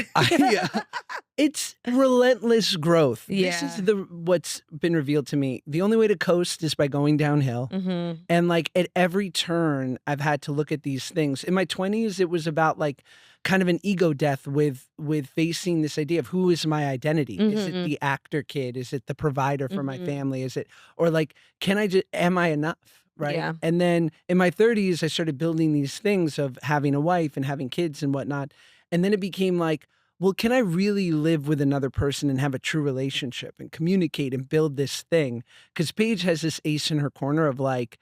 It's relentless growth. This Yeah. is what's been revealed to me. The only way to coast is by going downhill. Mm-hmm. And like at every turn, I've had to look at these things. In my 20s, it was about like kind of an ego death with facing this idea of who is my identity? Is it Mhm. the actor kid? Is it the provider for my Mhm. family? Is it, or like, am I enough? Right. Yeah. And then in my 30s, I started building these things of having a wife and having kids and whatnot. And then it became like, well, can I really live with another person and have a true relationship and communicate and build this thing? Because Paige has this ace in her corner of like,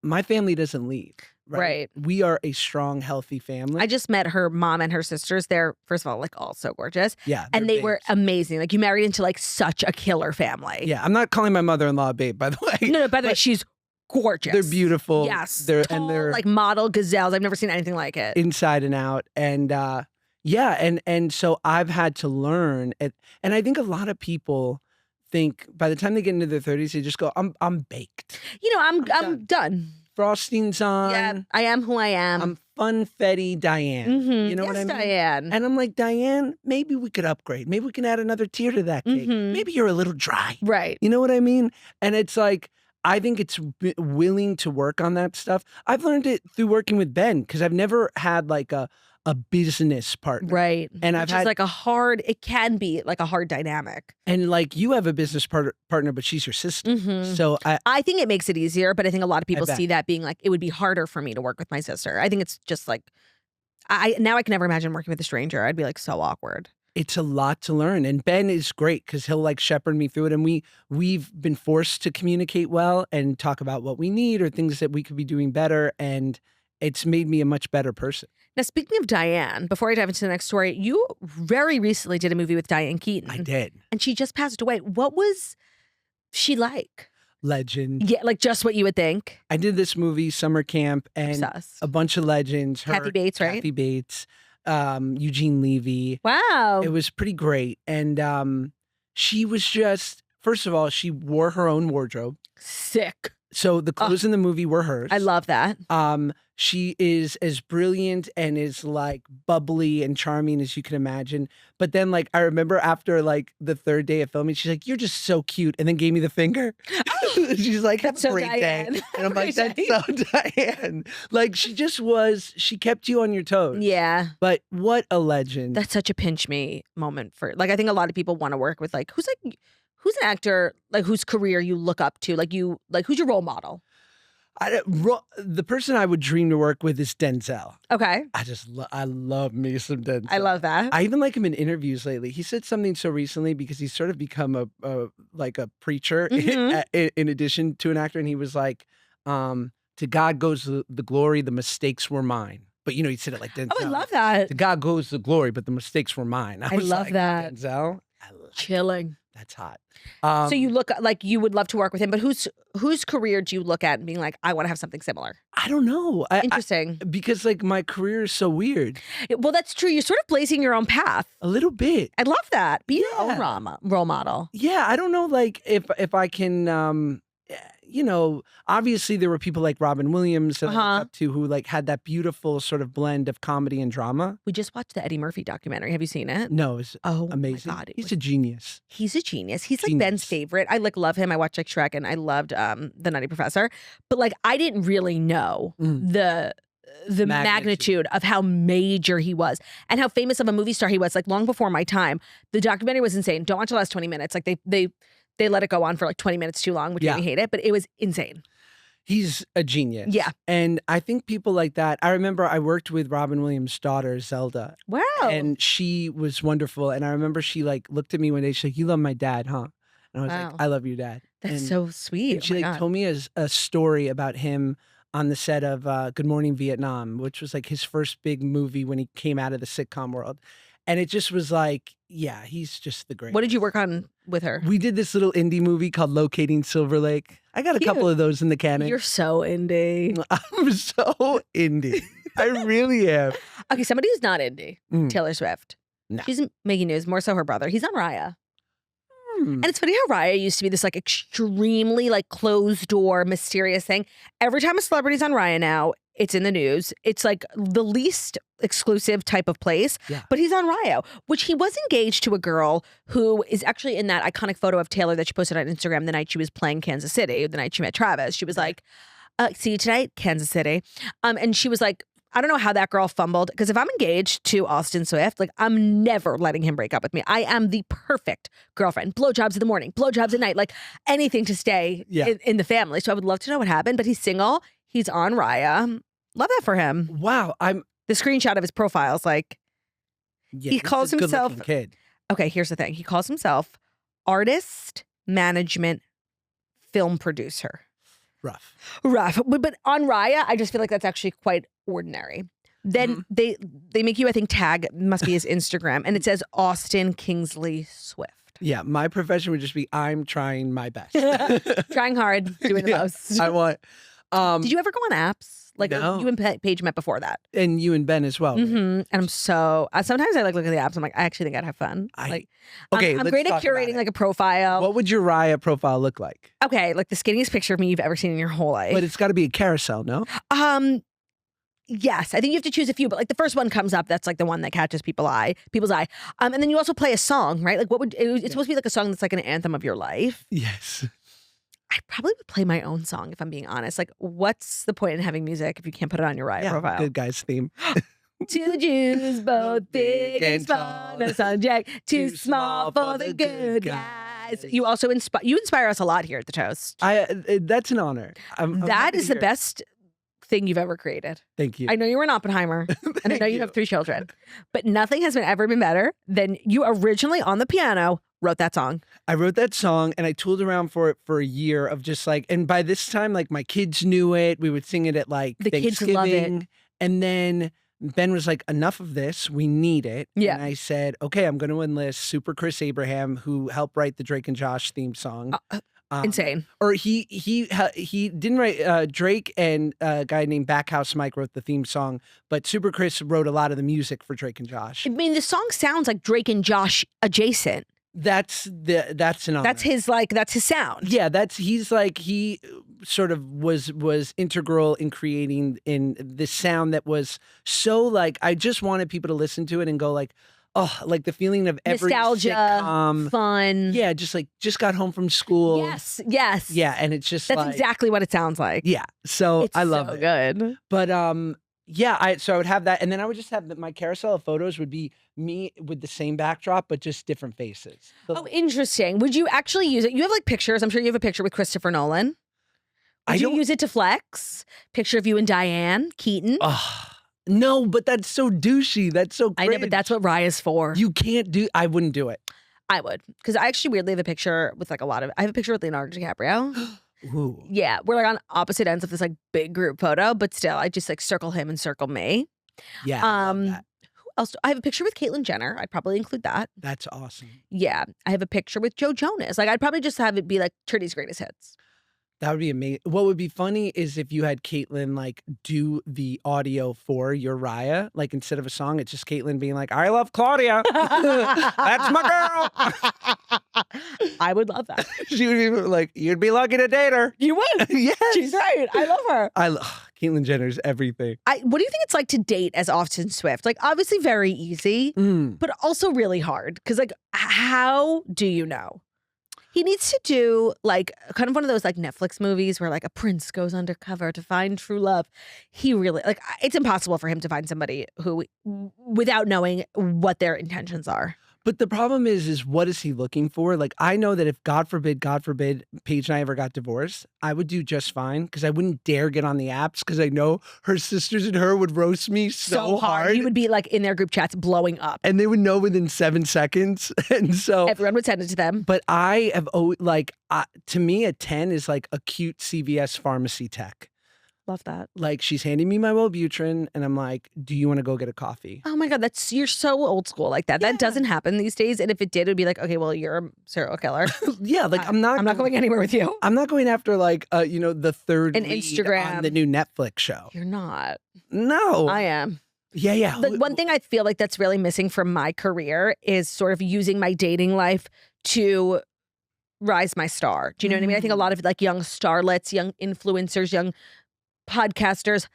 my family doesn't leave. Right. We are a strong, healthy family. I just met her mom and her sisters. They're, first of all, like all so gorgeous. Yeah. And they're they were babes. amazing. Like you married into like such a killer family. Yeah. I'm not calling my mother-in-law a babe, by the way. No, by the way, but she's gorgeous. They're beautiful. Yes. They're Tall, they're like model gazelles. I've never seen anything like it. inside and out. And yeah, and so I've had to learn and I think a lot of people think by the time they get into their 30s, they just go, I'm baked. You know, I'm done. done. Frosting's on. Yeah, I am who I am. I'm funfetti Diane. Mhm. You know what I Yes, mean? Diane. And I'm like, Diane, maybe we could upgrade. Maybe we can add another tier to that cake. Mhm. Maybe you're a little dry. Right. You know what I mean? And it's like, I think it's willing to work on that stuff. I've learned it through working with Ben because I've never had like a business partner. Right. And Which I've is had, like it can be like a hard dynamic. and like you have a business partner, but she's your sister. Mhm. So I think it makes it easier, but I think a lot of people bet. see that being like, it would be harder for me to work with my sister. I think it's just like, now I can never imagine working with a stranger. I'd be like so awkward. it's a lot to learn. And Ben is great because he'll like shepherd me through it. And we've been forced to communicate well and talk about what we need or things that we could be doing better. And it's made me a much better person. Now, speaking of Diane, before I dive into the next story, you very recently did a movie with Diane Keaton. I did. And she just passed away. What was she like? Legend. Yeah, like just what you would think. I did this movie, Summer Camp, and Obsessed. a bunch of legends. Kathy Bates, right? Kathy Bates, Eugene Levy. Wow. It was pretty great. And she was just, first of all, she wore her own wardrobe. Sick. So the clothes in the movie were hers. I love that. She is as brilliant and as like bubbly and charming as you can imagine. But then like I remember after like the third day of filming, she's like, "You're just so cute," and then gave me the finger. She's like, "Have That's a so great Diane. day," and I'm like, Great "That's so Diane." Like she just was. She kept you on your toes. Yeah. But what a legend. That's such a pinch me moment for, like, I think a lot of people want to work with, like, who's an actor, like, whose career you look up to? Like, who's your role model? The person I would dream to work with is Denzel. Okay. I love me some Denzel. I love that. I even like him in interviews lately. He said something so recently because he's sort of become a preacher in addition to an actor, and he was like, "To God goes the glory. The mistakes were mine." But you know, he said it like Denzel. Oh, I love that. To God goes the glory, but the mistakes were mine. I was love like, that. Denzel. I like Chilling. That's hot. So you look like you would love to work with him, but whose career do you look at and being like, I want to have something similar? I don't know. Interesting. Because like my career is so weird. Well, that's true. You're sort of blazing your own path. A little bit. I love that. Be your Yeah. own role model. Yeah, I don't know, like if I can, you know, obviously there were people like Robin Williams that I looked up to who like had that beautiful sort of blend of comedy and drama. We just watched the Eddie Murphy documentary. Have you seen it? No, it's My amazing. God, He's a genius. He's a genius. He's like Ben's Genius. favorite. I like love him. I watched like Shrek and I loved the Nutty Professor. But like I didn't really know the magnitude of how major he was and how famous of a movie star he was. Like long before my time. The documentary was insane. Don't watch the last 20 minutes. Like they let it go on for like 20 minutes too long, which made me hate it, but it was insane. He's a genius. Yeah. And I think people like that, I remember I worked with Robin Williams' daughter, Zelda. Wow. And she was wonderful. And I remember she like looked at me one day, she's like, "You love my dad, huh?" And I was like, "I love your dad." That's And so sweet. And she Oh my like God. told me a story about him on the set of Good Morning Vietnam, which was like his first big movie when he came out of the sitcom world. And it just was like, Yeah, he's just the greatest. What did you work on with her? We did this little indie movie called Locating Silver Lake. I got a couple of those in the canon. You're so indie. I'm so indie. I really am. Okay, somebody who's not indie, Taylor Swift. No. She's making news, more so her brother. He's on Raya. Hmm. And it's funny how Raya used to be this like extremely like closed door, mysterious thing. Every time a celebrity's on Raya now, it's in the news. It's like the least exclusive type of place. Yeah. But he's on Raya, which he was engaged to a girl who is actually in that iconic photo of Taylor that she posted on Instagram the night she was playing Kansas City, the night she met Travis. She was like, see you tonight, Kansas City. And she was like, I don't know how that girl fumbled, because if I'm engaged to Austin Swift, like I'm never letting him break up with me. I am the perfect girlfriend. Blowjobs in the morning, blowjobs at night, like anything to stay in the family. So I would love to know what happened, but he's single. He's on Raya. Love that for him. Wow. The screenshot of his profile is like, he calls himself, kid. Okay, here's the thing. He calls himself artist, management, film producer. Rough. But on Raya, I just feel like that's actually quite ordinary. Then they make you, I think, tag, must be his Instagram, and it says Austin Kingsley Swift. Yeah, my profession would just be I'm trying my best. Trying hard, doing the most. I want. Did you ever go on apps? Like No. you and Paige met before that. And you and Ben as well. Right? And I'm so sometimes I like look at the apps. I'm like, I actually think I'd have fun. Okay, I'm let's great at talk about curating it. like a profile. What would your Raya profile look like? Okay, like the skinniest picture of me you've ever seen in your whole life. But it's got to be a carousel, no? Yes, I think you have to choose a few, but like the first one comes up, that's like the one that catches people's eye. And then you also play a song, right? Like it's supposed to be like a song that's like an anthem of your life. Yes. I probably would play my own song if I'm being honest. Like, what's the point in having music if you can't put it on your Raya profile? Good guys theme. Two Jews, both big and small, no subject, too small for the good guys. You also inspire us a lot here at the Toast. That's an honor. I'm That happy is to the hear it. best thing you've ever created. Thank you. I know you were an Oppenheimer, and I Thank know you have 3 children, but nothing has ever been better than you originally on the piano wrote that song. I wrote that song and I tooled around for it for a year of just like, and by this time, like my kids knew it. We would sing it at like The kids Thanksgiving. love it. And then Ben was like, enough of this. We need it. Yeah. And I said, okay, I'm going to enlist Super Chris Abraham, who helped write the Drake and Josh theme song. Insane. Or he didn't write Drake, and a guy named Backhouse Mike wrote the theme song, but Super Chris wrote a lot of the music for Drake and Josh. I mean, the song sounds like Drake and Josh adjacent. That's an honor. That's his sound. Yeah, he sort of was integral in creating in the sound that was so like I just wanted people to listen to it and go like, oh, like the feeling of every Nostalgia, sitcom. fun. Yeah, just got home from school. Yes. Yeah, and it's just That's like, exactly what it sounds like. yeah. So It's I love so it. good. But yeah, I would have that, and then I would just have my carousel of photos would be me with the same backdrop, but just different faces. Oh, interesting. Would you actually use it? You have like pictures. I'm sure you have a picture with Christopher Nolan. Would you use it to flex? Picture of you and Diane Keaton. No, but that's so douchey. That's so I cringe. know, but that's what Raya's for. You can't do. I wouldn't do it. I would, because I actually weirdly have a picture with like I have a picture with Leonardo DiCaprio. Ooh. Yeah, we're like on opposite ends of this like big group photo, but still, I just like circle him and circle me. Yeah. I love that. Who else? I have a picture with Caitlyn Jenner. I'd probably include that. That's awesome. Yeah, I have a picture with Joe Jonas. Like I'd probably just have it be like Trinity's greatest hits. That would be amazing. What would be funny is if you had Caitlyn like do the audio for your Raya, like instead of a song, it's just Caitlyn being like, "I love Claudia, that's my girl." I would love that. She would be like, "You'd be lucky to date her." You would. Yes, She's right. I love her. Caitlyn Jenner's everything. What do you think it's like to date as Austin Swift? Like obviously very easy, but also really hard. Because like, how do you know? He needs to do like kind of one of those like Netflix movies where like a prince goes undercover to find true love. He really like it's impossible for him to find somebody who without knowing what their intentions are. But the problem is what is he looking for? Like, I know that if God forbid, Paige and I ever got divorced, I would do just fine because I wouldn't dare get on the apps because I know her sisters and her would roast me so hard. You would be like in their group chats blowing up. And they would know within 7 seconds. And so everyone would send it to them. But I have always, like, to me, a 10 is like a cute CVS pharmacy tech. Love that. Like she's handing me my Wellbutrin and I'm like, do you want to go get a coffee? Oh my God, you're so old school like that. Yeah. That doesn't happen these days. And if it did, it would be like, okay, well, you're a serial killer. Yeah, like I'm not going anywhere with you. I'm not going after like the third An lead Instagram. on the new Netflix show. You're not. No. I am. Yeah. The one thing I feel like that's really missing from my career is sort of using my dating life to rise my star. Do you know what I mean? I think a lot of like young starlets, young influencers, young podcasters,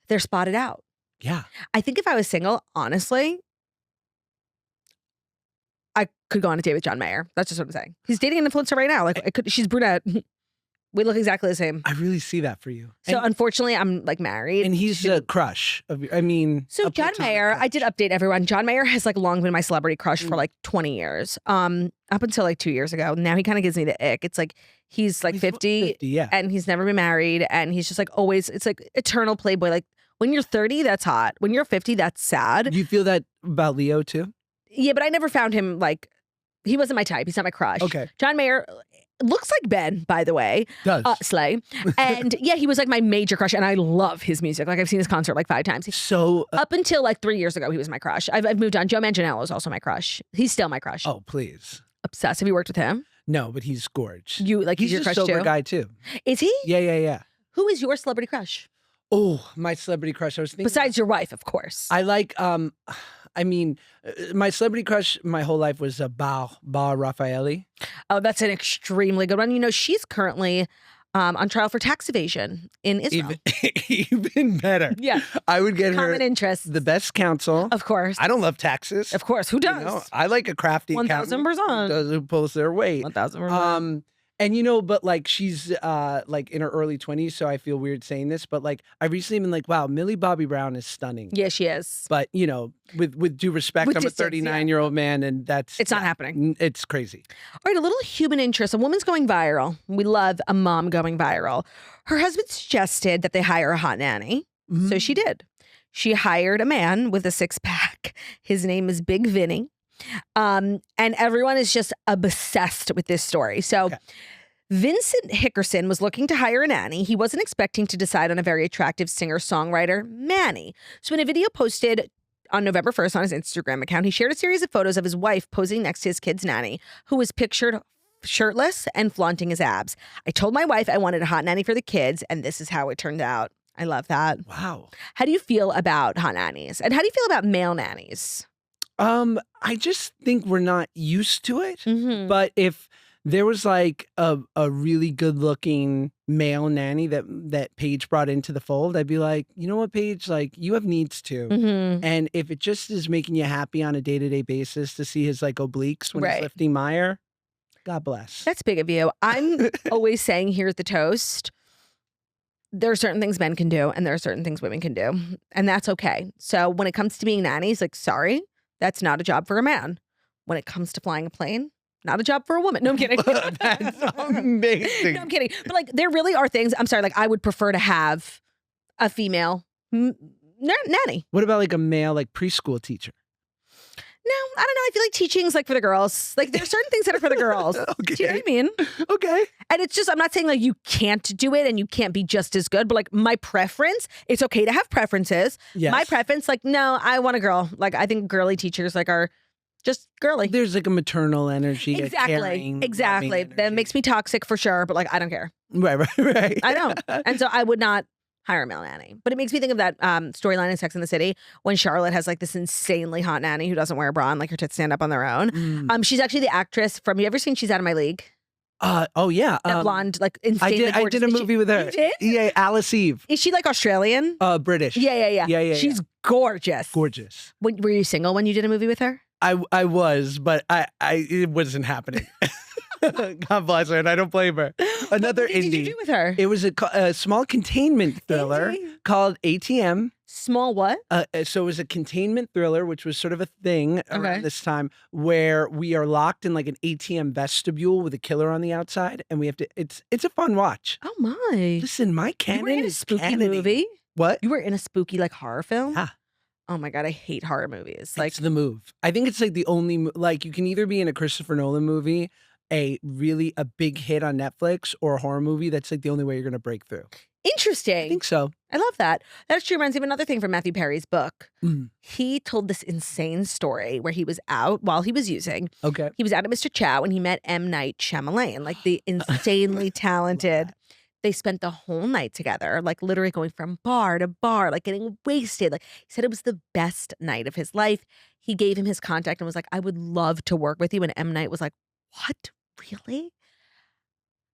they're spotted out. Yeah. I think if I was single, honestly, I could go on a date with John Mayer. That's just what I'm saying. He's dating an influencer right now. Like she's brunette. We look exactly the same. I really see that for you. So unfortunately, I'm like married. And he's a crush of, So a John platonic Mayer, I crush. did update everyone. John Mayer has like long been my celebrity crush for like 20 years. Up until like 2 years ago. Now he kind of gives me the ick. It's like he's like 50 yeah. and he's never been married and he's just like always, it's like eternal playboy. Like when you're 30, that's hot. When you're 50, that's sad. You feel that about Leo too? Yeah, but I never found him like, he wasn't my type. He's not my crush. Okay. John Mayer looks like Ben, by the way. Does. Slay. And yeah, he was like my major crush and I love his music. Like I've seen his concert like 5 times. So Up until like 3 years ago, he was my crush. I've moved on. Joe Manganiello is also my crush. He's still my crush. oh, please. Obsessed. Have you worked with him? No, but he's gorgeous. You like he's your a crush sober too? guy too. Is he? Yeah. Who is your celebrity crush? Oh, my celebrity crush. I was thinking. Besides your wife, of course. I like. My celebrity crush my whole life was Ba Raffaelli. Oh, that's an extremely good one. You know, she's currently on trial for tax evasion in Israel. Even better. Yeah. I would get Common her interest. the best counsel. Of course. I don't love taxes. Of course. Who does? You know, I like a crafty 1000%. who pulls their weight. 1000%. And but like she's like in her early 20s, so I feel weird saying this, but like I recently been like, wow, Millie Bobby Brown is stunning. Yeah, she is. But with due respect, With I'm distance, a 39-year-old man, and It's not happening. It's crazy. All right, a little human interest. A woman's going viral. We love a mom going viral. Her husband suggested that they hire a hot nanny. So she did. She hired a man with a 6-pack. His name is Big Vinny. And everyone is just obsessed with this story. So Vincent Hickerson was looking to hire a nanny. He wasn't expecting to decide on a very attractive singer-songwriter, Nanny. So in a video posted on November 1st on his Instagram account, he shared a series of photos of his wife posing next to his kid's nanny, who was pictured shirtless and flaunting his abs. I told my wife I wanted a hot nanny for the kids, and this is how it turned out. I love that. Wow. How do you feel about hot nannies? And how do you feel about male nannies? I just think we're not used to it. Mm-hmm. But if there was like a really good looking male nanny that Paige brought into the fold, I'd be like, you know what, Paige, like you have needs too. Mm-hmm. And if it just is making you happy on a day-to-day basis to see his like obliques when Right. he's lifting Meyer, God bless. That's big of you. I'm always saying here's the toast. There are certain things men can do and there are certain things women can do. And that's okay. So when it comes to being nannies, like, sorry, that's not a job for a man. When it comes to flying a plane, not a job for a woman. No, I'm kidding. That's amazing. No, I'm kidding. But like, there really are things, I'm sorry, like I would prefer to have a female nanny. What about like a male like preschool teacher? No, I don't know. I feel like teaching's like for the girls. Like there's certain things that are for the girls. Okay. Do you know what I mean? Okay. And it's just, I'm not saying like you can't do it and you can't be just as good, but like my preference, it's okay to have preferences. Yes. My preference, like, no, I want a girl. Like I think girly teachers like are just girly. There's like a maternal energy. A Exactly. caring, Exactly. loving That energy. makes me toxic for sure, but like I don't care. Right. I don't. And so I would not hire a male nanny. But it makes me think of that storyline in Sex and the City when Charlotte has like this insanely hot nanny who doesn't wear a bra and like her tits stand up on their own. She's actually the actress from, you ever seen She's Out of My League? Oh yeah. That blonde, like insanely I gorgeous. did a movie with her. You did? Yeah, Alice Eve. Is she like Australian? British. Yeah. She's gorgeous. Gorgeous. Were you single when you did a movie with her? I was, but it wasn't happening. God bless her, and I don't blame her. Another What did indie. you do with her? It was a small containment thriller called ATM. Small what? So it was a containment thriller, which was sort of a thing around this time, where we are locked in like an ATM vestibule with a killer on the outside, and we have to. It's a fun watch. Oh my! Listen, my You canon were in a is spooky canoning. movie. What? You were in a spooky like horror film. Yeah. Oh my God, I hate horror movies. Like It's the move. I think it's like the only like you can either be in a Christopher Nolan movie, a big hit on Netflix, or a horror movie. That's like the only way you're gonna break through. Interesting. I think so. I love that. That actually reminds me of another thing from Matthew Perry's book. Mm. He told this insane story where he was out while he was using. Okay. He was out at Mr. Chow and he met M. Night Shyamalan, like the insanely talented. They spent the whole night together, like literally going from bar to bar, like getting wasted. Like he said it was the best night of his life. He gave him his contact and was like, I would love to work with you. And M. Night was like, what? Really?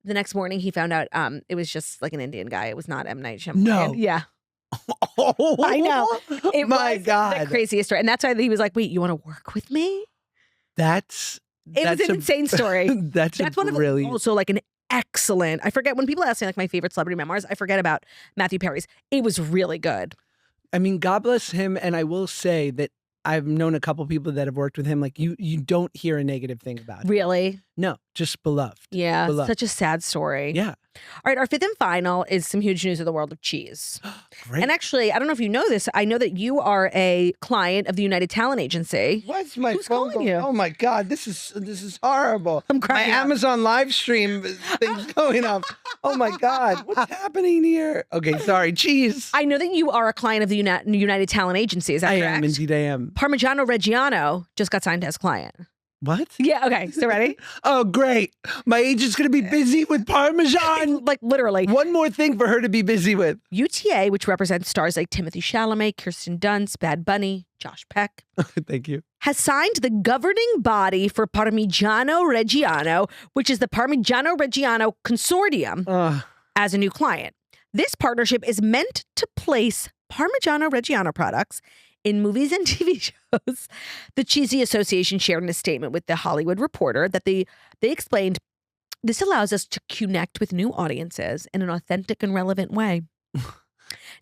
The next morning he found out it was just like an Indian guy. It was not M. Night Shyamalan. No. Yeah. Oh, I know. It my was God. the craziest story. And that's why he was like, wait, you want to work with me? It was an insane story. That's one of really also like an excellent. I forget when people ask me like my favorite celebrity memoirs, I forget about Matthew Perry's. It was really good. I mean, God bless him. And I will say that I've known a couple people that have worked with him. Like you don't hear a negative thing about it. Really? No, just beloved. Yeah. Beloved. Such a sad story. Yeah. All right. Our fifth and final is some huge news of the world of cheese. Great. And actually, I don't know if you know this. I know that you are a client of the United Talent Agency. What's my Who's phone calling you? Oh my God, this is horrible. I'm My crying up. Amazon live stream thing's going off. Oh my God, what's happening here? Okay, sorry, cheese. I know that you are a client of the United Talent Agency. Is that I correct? am, indeed I am. Parmigiano Reggiano just got signed as client. What? Yeah. Okay. So ready? Oh, great. My agent's going to be busy with Parmesan. Like literally. One more thing for her to be busy with. UTA, which represents stars like Timothée Chalamet, Kirsten Dunst, Bad Bunny, Josh Peck, Thank you. has signed the governing body for Parmigiano Reggiano, which is the Parmigiano Reggiano Consortium, as a new client. This partnership is meant to place Parmigiano Reggiano products in movies and TV shows. The Cheesy Association shared in a statement with The Hollywood Reporter that they explained this allows us to connect with new audiences in an authentic and relevant way.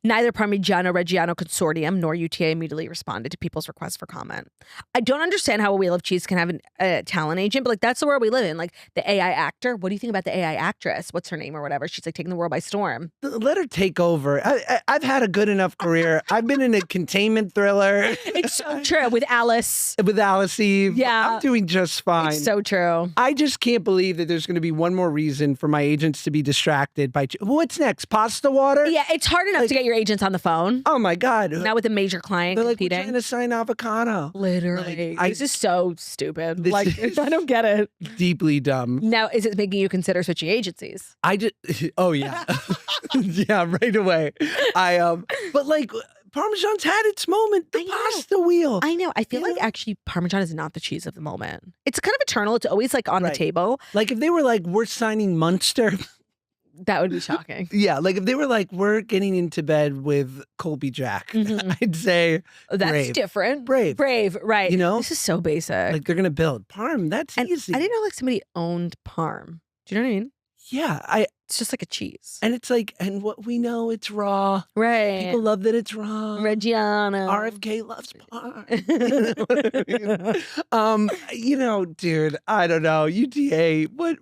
Neither Parmigiano Reggiano Consortium nor UTA immediately responded to people's requests for comment. I don't understand how a Wheel of Cheese can have a talent agent, but like that's the world we live in. Like the AI actor. What do you think about the AI actress? What's her name or whatever? She's like taking the world by storm. Let her take over. I've had a good enough career. I've been in a containment thriller. It's so true with Alice. With Alice Eve. Yeah. I'm doing just fine. It's so true. I just can't believe that there's going to be one more reason for my agents to be distracted by what's next? Pasta water? Yeah, it's hard enough to get your agents on the phone. Oh my God. Not with a major client They're like, we're competing. trying to sign avocado. Literally. Like, this is so stupid. This Like, is- I don't get it. Deeply dumb. Now, is it making you consider switching agencies? I just, oh yeah. Yeah, right away. But like, Parmesan's had its moment. The I know. pasta wheel. I know. I feel You like know? actually Parmesan is not the cheese of the moment. It's kind of eternal. It's always like on Right. the table. Like if they were like, we're signing Munster. That would be shocking. Yeah, like if they were like, we're getting into bed with Colby Jack, Mhm. I'd say That's brave. different. Brave. Brave, right. You know? This is so basic. Like they're gonna build Parm. That's and easy. I didn't know like somebody owned Parm. Do you know what I mean? Yeah, It's just like a cheese. and it's like, and what we know, it's raw. Right. People love that it's raw. Reggiano. RFK loves Parm. You know what I mean? You know, dude, I don't know. UTA, what?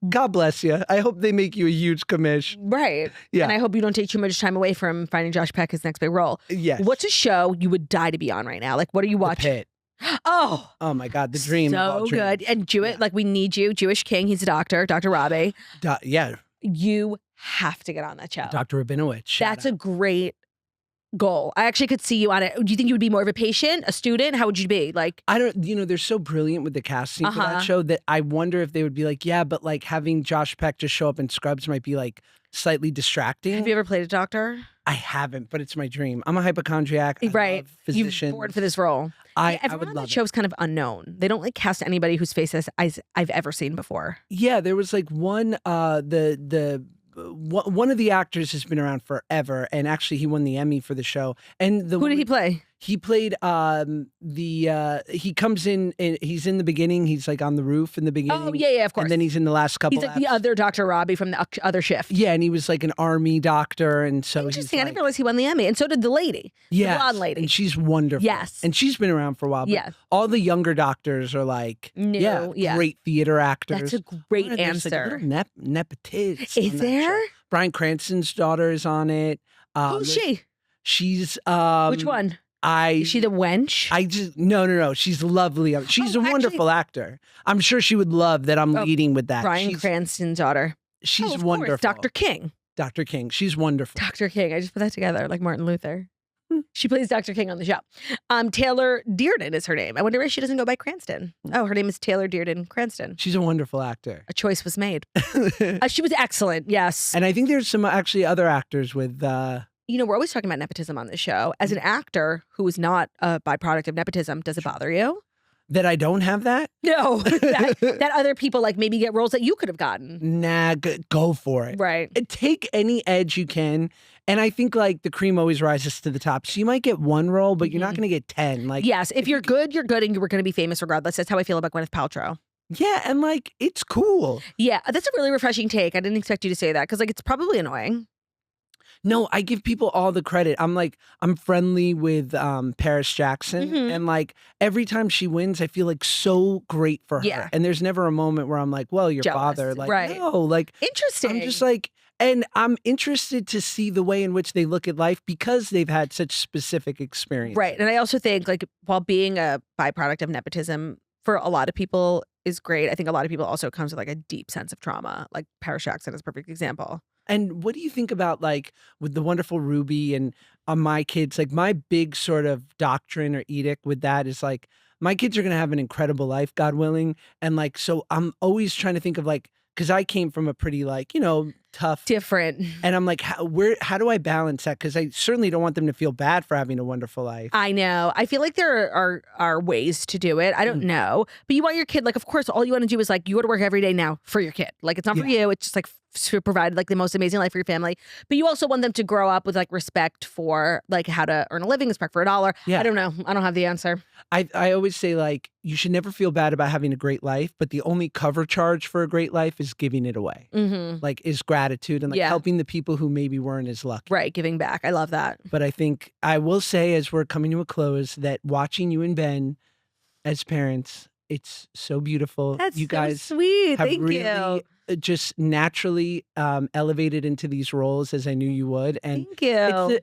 God bless you. I hope they make you a huge commish. Right. Yeah. And I hope you don't take too much time away from finding Josh Peck his next big role. Yes. What's a show you would die to be on right now? Like, what are you The watching? Pit? Oh, Oh my God, the dream. of so all dreams. good. And Jewish, Yeah. like we need you. Jewish King. He's a doctor, Dr. Robbie. Yeah, You have to get on that show. Dr. Rabinowitz. shout That's a out. great goal. I actually could see you on it. Do you think you would be more of a patient, a student? How would you be? Like, I don't, you know, they're so brilliant with the casting for Uh-huh. that show that I wonder if they would be like, yeah, but like having Josh Peck just show up in Scrubs might be like slightly distracting. have you ever played a doctor? I haven't, but it's my dream. I'm a hypochondriac. I Right. love You're physicians. born for this role. I Yeah, everyone would on love that it. show is kind of unknown. They don't like cast anybody whose face I've ever seen before. Yeah, there was like one, one of the actors has been around forever, and actually he won the Emmy for the show. And the Who did he play? He played he comes in and he's in the beginning. He's like on the roof in the beginning. Oh, yeah, of course. And then he's in the last couple. He's like the eps. other Dr. Robbie from the other shift. Yeah, and he was like an army doctor, and so Interesting. I He's didn't like, realize he won the Emmy. And so did the lady. yes, The blonde lady. and she's wonderful. Yes. and she's been around for a while. But Yeah. all the younger doctors are like, New, yeah. great theater actors. That's a great There's, like, answer. little nepotists. Is on that there? show. Bryan Cranston's daughter is on it. Who's she? She's Which one? Is Is she the wench? I just no. She's lovely. She's Oh, a wonderful actor. I'm sure she would love that I'm Oh, leading with that. Bryan she's Cranston's daughter. she's Oh, of wonderful. course, Dr. King. Dr. King. She's wonderful. Dr. King. I just put that together like Martin Luther. She plays Dr. King on the show. Taylor Dearden is her name. I wonder why she doesn't go by Cranston. Oh, her name is Taylor Dearden Cranston. She's a wonderful actor. A choice was made. She was excellent, yes. And I think there's some actually other actors with... You know, we're always talking about nepotism on this show. As an actor who is not a byproduct of nepotism, does it bother you? That I don't have that? No. that other people like maybe get roles that you could have gotten. Nah, go for it. Right. Take any edge you can. And I think like the cream always rises to the top. So you might get one role, but you're not going to get 10. Like, yes, if you're good, you're good, and you were going to be famous regardless. That's how I feel about Gwyneth Paltrow. Yeah, and like it's cool. Yeah, that's a really refreshing take. I didn't expect you to say that because like it's probably annoying. No, I give people all the credit. I'm friendly with Paris Jackson, and like every time she wins, I feel like so great for her. Yeah. And there's never a moment where I'm like, well, your Jealous. father, like, Right. no, like Interesting. I'm just like, and I'm interested to see the way in which they look at life because they've had such specific experience. Right. And I also think like while being a byproduct of nepotism for a lot of people is great, I think a lot of people also comes with like a deep sense of trauma. Like Paris Jackson is a perfect example. And what do you think about like with the wonderful Ruby and my kids? Like my big sort of doctrine or edict with that is like my kids are going to have an incredible life, God willing. And like, so I'm always trying to think of like, because I came from a pretty like, tough. Different. And I'm like, how do I balance that? Because I certainly don't want them to feel bad for having a wonderful life. I know. I feel like there are ways to do it. I don't know. But you want your kid, like, of course, all you want to do is like, you go to work every day now for your kid. Like, it's not for you. It's just like to provide like the most amazing life for your family. But you also want them to grow up with like respect for like how to earn a living, respect for a dollar. Yeah. I don't know. I don't have the answer. I always say like, you should never feel bad about having a great life, but the only cover charge for a great life is giving it away. Like is gratitude and like helping the people who maybe weren't as lucky. Right. Giving back. I love that. But I think I will say as we're coming to a close that watching you and Ben as parents, it's so beautiful. That's you guys so sweet. have Thank really you. Just naturally elevated into these roles as I knew you would. And Thank you.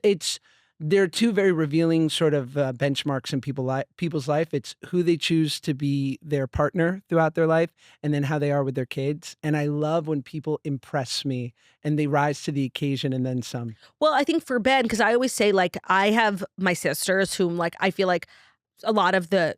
there are two very revealing sort of benchmarks in people's life. It's who they choose to be their partner throughout their life and then how they are with their kids. And I love when people impress me and they rise to the occasion and then some. Well, I think for Ben, because I always say like I have my sisters whom like I feel like a lot of the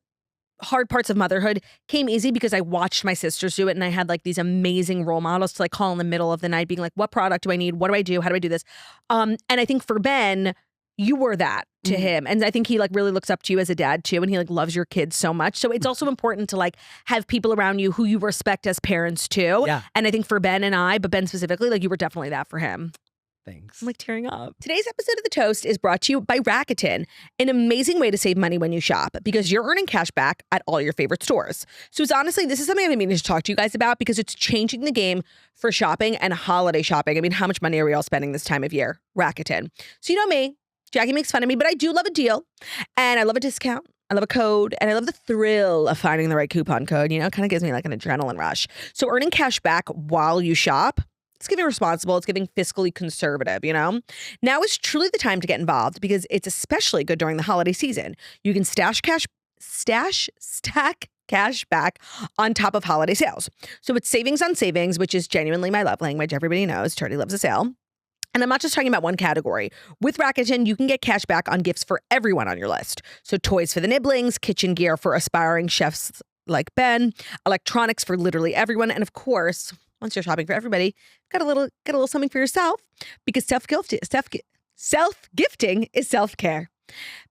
hard parts of motherhood came easy because I watched my sisters do it and I had like these amazing role models to like call in the middle of the night being like, what product do I need? What do I do? How do I do this? And I think for Ben, you were that to him. And I think he like really looks up to you as a dad too. And he like loves your kids so much. So it's also important to like have people around you who you respect as parents too. Yeah. And I think for Ben and I, but Ben specifically, like you were definitely that for him. Thanks. I'm like tearing up. Today's episode of The Toast is brought to you by Rakuten, an amazing way to save money when you shop because you're earning cash back at all your favorite stores. So it's honestly, this is something I've been meaning to talk to you guys about because it's changing the game for shopping and holiday shopping. I mean, how much money are we all spending this time of year? Rakuten. So you know me, Jackie makes fun of me, but I do love a deal and I love a discount. I love a code and I love the thrill of finding the right coupon code. It kind of gives me like an adrenaline rush. So earning cash back while you shop, it's giving responsible. It's giving fiscally conservative, Now is truly the time to get involved because it's especially good during the holiday season. You can stack cash back on top of holiday sales. So it's savings on savings, which is genuinely my love language. Everybody knows Charlie loves a sale. And I'm not just talking about one category. With Rakuten, you can get cash back on gifts for everyone on your list. So toys for the nibblings, kitchen gear for aspiring chefs like Ben, electronics for literally everyone, and of course, once you're shopping for everybody, get a little something for yourself because self-gifting is self-care.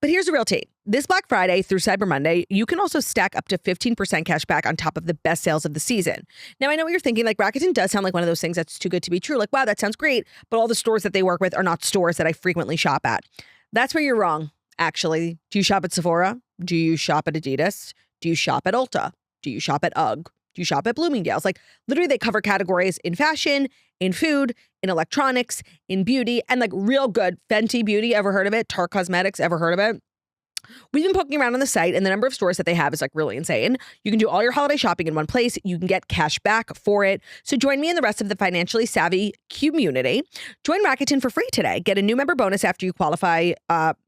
But here's the real tea. This Black Friday through Cyber Monday, you can also stack up to 15% cash back on top of the best sales of the season. Now, I know what you're thinking. Like, Rakuten does sound like one of those things that's too good to be true. Like, wow, that sounds great. But all the stores that they work with are not stores that I frequently shop at. That's where you're wrong, actually. Do you shop at Sephora? Do you shop at Adidas? Do you shop at Ulta? Do you shop at UGG? Do you shop at Bloomingdale's? Like, literally, they cover categories in fashion, in food, in electronics, in beauty, and like real good Fenty Beauty. Ever heard of it? Tarte Cosmetics. Ever heard of it? We've been poking around on the site, and the number of stores that they have is like really insane. You can do all your holiday shopping in one place. You can get cash back for it. So join me and the rest of the financially savvy community. Join Rakuten for free today. Get a new member bonus after you qualify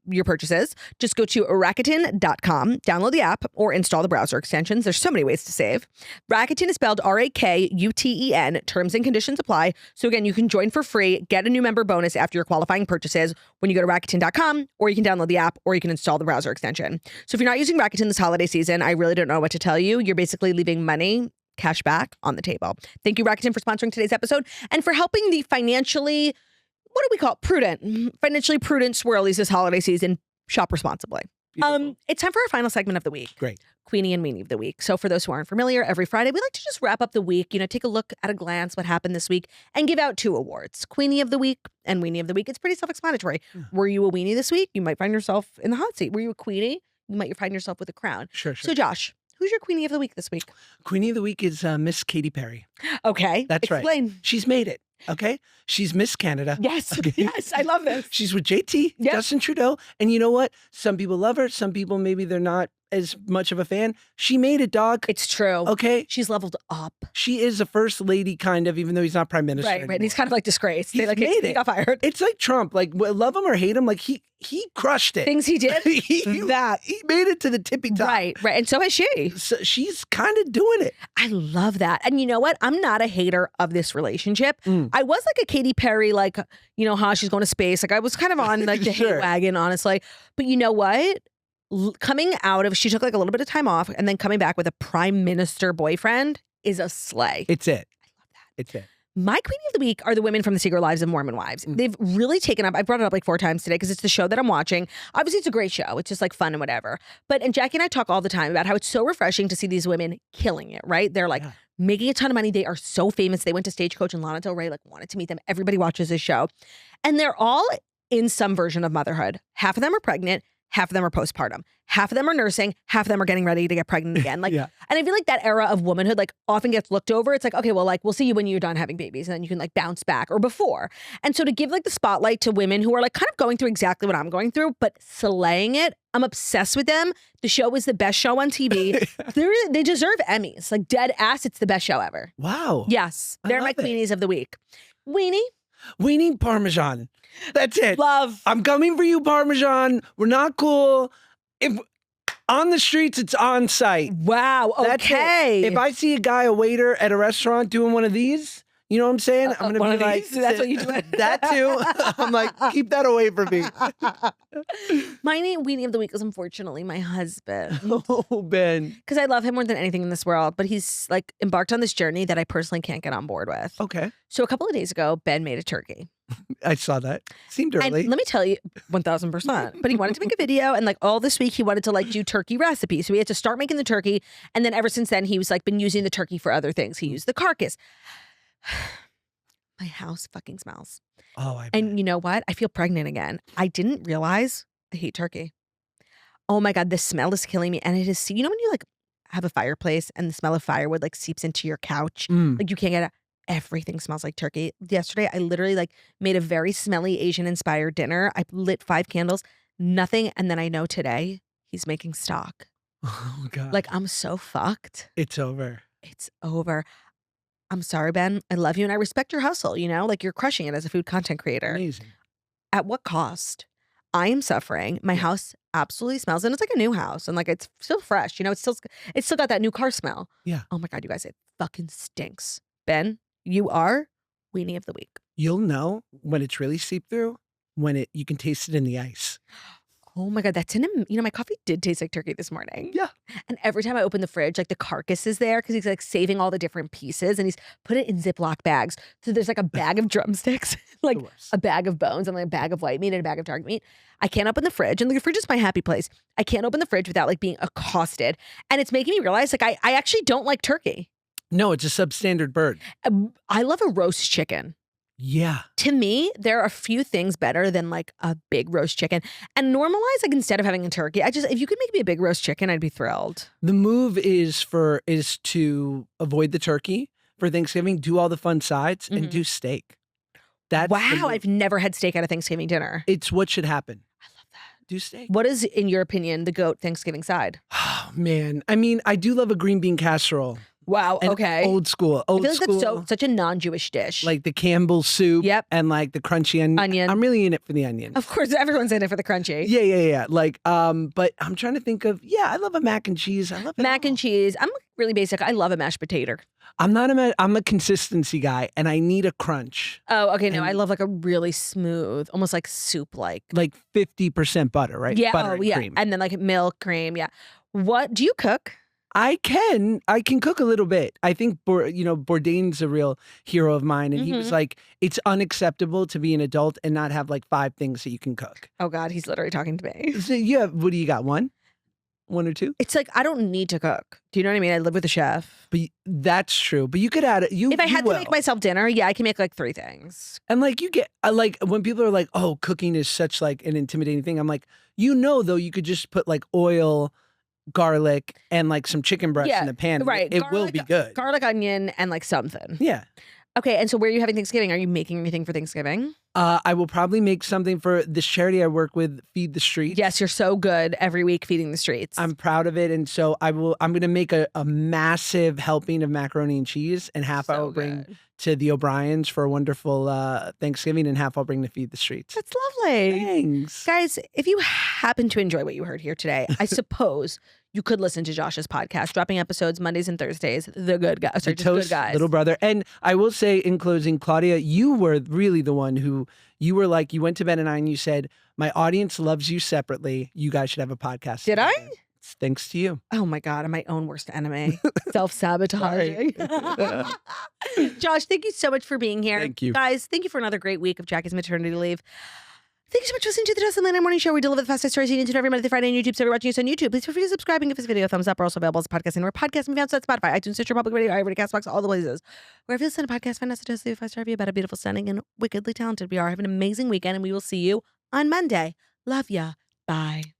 your purchases. Just go to Rakuten.com, download the app, or install the browser extensions. There's so many ways to save. Rakuten is spelled Rakuten. Terms and conditions apply. So again, you can join for free, get a new member bonus after your qualifying purchases when you go to Rakuten.com, or you can download the app, or you can install the browser extension. So if you're not using Rakuten this holiday season, I really don't know what to tell you. You're basically leaving money, cash back on the table. Thank you, Rakuten, for sponsoring today's episode and for helping the financially, what do we call it? Financially prudent swirlies this holiday season shop responsibly. It's time for our final segment of the week. Great. Queenie and Weenie of the week. So for those who aren't familiar, every Friday we like to just wrap up the week, take a look at a glance what happened this week and give out 2 awards, Queenie of the week and Weenie of the week. It's pretty self-explanatory. Were you a Weenie this week? You might find yourself in the hot seat. Were you a Queenie? You might find yourself with a crown. Sure. So Josh, who's your Queenie of the week this week? Queenie of the week is Miss Katy Perry. Okay. That's Explain. right. She's made it. Okay. She's Miss Canada. Yes. Okay? Yes. I love this. She's with JT, Yep. Justin Trudeau. And you know what? Some people love her. Some people, maybe they're not as much of a fan. She made it, dog. It's true. Okay. She's leveled up. She is a first lady, kind of, even though he's not prime minister. Right. And he's kind of like disgraced. He's He made it. got fired. It's like Trump. Like, love him or hate him, like he crushed it. Things he did. he made it to the tippy top. Right. And so has she. So she's kind of doing it. I love that. And you know what? I'm not a hater of this relationship. I was like a Katy Perry, like, she's going to space. Like I was kind of on like the hate Sure. wagon, honestly. But you know what? Coming out of, she took like a little bit of time off and then coming back with a prime minister boyfriend is a slay. It's it. I love that. It's it. My Queenie of the week are the women from the Secret Lives of Mormon Wives. They've really taken up, I brought it up like 4 times today because it's the show that I'm watching. Obviously, it's a great show. It's just like fun and whatever. And Jackie and I talk all the time about how it's so refreshing to see these women killing it, right? They're like making a ton of money. They are so famous. They went to Stagecoach and Lana Del Rey, like wanted to meet them. Everybody watches this show. And they're all in some version of motherhood. Half of them are pregnant. Half of them are postpartum. Half of them are nursing. Half of them are getting ready to get pregnant again. And I feel like that era of womanhood like often gets looked over. It's like, okay, well, like we'll see you when you're done having babies and then you can like bounce back or before. And so to give like the spotlight to women who are like kind of going through exactly what I'm going through, but slaying it, I'm obsessed with them. The show is the best show on TV. They deserve Emmys. Like dead ass, it's the best show ever. Wow. Yes. They're my Queenies of the week. Weenie. Weenie Parmesan. That's it. Love. I'm coming for you, Parmesan. We're not cool. If on the streets, it's on site. Wow. That's Okay. it. If I see a waiter at a restaurant doing one of these, you know what I'm saying? I'm gonna be like, that's what you do. That too. I'm like, keep that away from me. My Weenie of the week is unfortunately my husband. Oh, Ben. Because I love him more than anything in this world, but he's like embarked on this journey that I personally can't get on board with. Okay. So a couple of days ago, Ben made a turkey. I saw that. Seemed early. And let me tell you, 1000%. But he wanted to make a video, and like all this week, he wanted to like do turkey recipes. So he had to start making the turkey, and then ever since then, he was like been using the turkey for other things. He used the carcass. My house fucking smells. Oh, And you know what? I feel pregnant again. I didn't realize I hate turkey. Oh my God, the smell is killing me. And it is, when you like have a fireplace and the smell of firewood like seeps into your couch, like you can't get it. Everything smells like turkey. Yesterday, I literally like made a very smelly Asian inspired dinner. I lit 5 candles, nothing. And then I know today he's making stock. Oh God. Like I'm so fucked. It's over. It's over. I'm sorry, Ben. I love you and I respect your hustle, like you're crushing it as a food content creator. Amazing. At what cost? I am suffering. My house absolutely smells, and it's like a new house, and like it's still fresh. It's still got that new car smell. Yeah. Oh my God, you guys, it fucking stinks. Ben, you are Weenie of the week. You'll know when it's really seeped through when you can taste it in the ice. Oh my God, that's in him. My coffee did taste like turkey this morning. Yeah. And every time I open the fridge, like the carcass is there because he's like saving all the different pieces and he's put it in Ziploc bags. So there's like a bag of drumsticks, like a bag of bones and like a bag of white meat and a bag of dark meat. I can't open the fridge, and the fridge is my happy place. I can't open the fridge without like being accosted. And it's making me realize like I actually don't like turkey. No, it's a substandard bird. I love a roast chicken. Yeah. To me, there are a few things better than like a big roast chicken. And normalize, like instead of having a turkey, if you could make me a big roast chicken, I'd be thrilled. The move is to avoid the turkey for Thanksgiving, do all the fun sides, and do steak. That's wow, I've never had steak at a Thanksgiving dinner. It's what should happen. I love that. do steak. What is, in your opinion, the GOAT Thanksgiving side? Oh man, I mean, I do love a green bean casserole. Wow. And Okay. Old school. I feel like that's such a non-Jewish dish. Like the Campbell's soup. Yep. And like the crunchy onion. I'm really in it for the onion. Of course, everyone's in it for the crunchy. Yeah. Like, but I'm trying to think of, I love a mac and cheese. I love mac and cheese. I'm really basic. I love a mashed potato. I'm a consistency guy and I need a crunch. Oh, okay. No, I love like a really smooth, almost like soup-like. Like 50% butter, right? Yeah. Butter and cream. And then like milk, cream. Yeah. What, do you cook? I can cook a little bit. I think, Bourdain's a real hero of mine. And he was like, it's unacceptable to be an adult and not have like 5 things that you can cook. Oh God, he's literally talking to me. So what do you got? One or two? It's like, I don't need to cook. Do you know what I mean? I live with a chef. But that's true. But you could add it. If I had to make myself dinner, I can make like 3 things. And like you get, like when people are like, oh, cooking is such like an intimidating thing. I'm like, though, you could just put like oil, garlic, and like some chicken breast in a pan. Right. It will be good. Garlic, onion, and like something. Yeah. Okay. And so where are you having Thanksgiving? Are you making anything for Thanksgiving? I will probably make something for this charity I work with, Feed the Streets. Yes, you're so good every week feeding the streets. I'm proud of it. And so I'm going to make a massive helping of macaroni and cheese, and half I will bring to the O'Briens for a wonderful Thanksgiving, and half I'll bring to Feed the Streets. That's lovely. Thanks. Guys, if you happen to enjoy what you heard here today, I suppose you could listen to Josh's podcast, dropping episodes Mondays and Thursdays. The Good Guys. Sorry, the just Toast Good Guys. Little brother. And I will say in closing, Claudia, you were really the one who, you were like, you went to bed at 9, you said, my audience loves you separately. You guys should have a podcast. Did I? It's thanks to you. Oh my God, I'm my own worst enemy. Self-sabotaging. Josh, thank you so much for being here. Thank you. Guys, thank you for another great week of Jackie's maternity leave. Thank you so much for listening to the Justin Lana Morning Show. We deliver the fastest stories you need to know every Monday through Friday on YouTube. So if you're watching us on YouTube, please feel free to subscribe and give this video a thumbs up. We're also available as a podcast anywhere podcasts can be found on Spotify, iTunes, Stitcher, Public Radio, iHeartRadio, Castbox, all the places. Wherever you listen to podcasts, find us to leave a 5-star review about how beautiful, stunning, and wickedly talented we are. Have an amazing weekend, and we will see you on Monday. Love ya. Bye.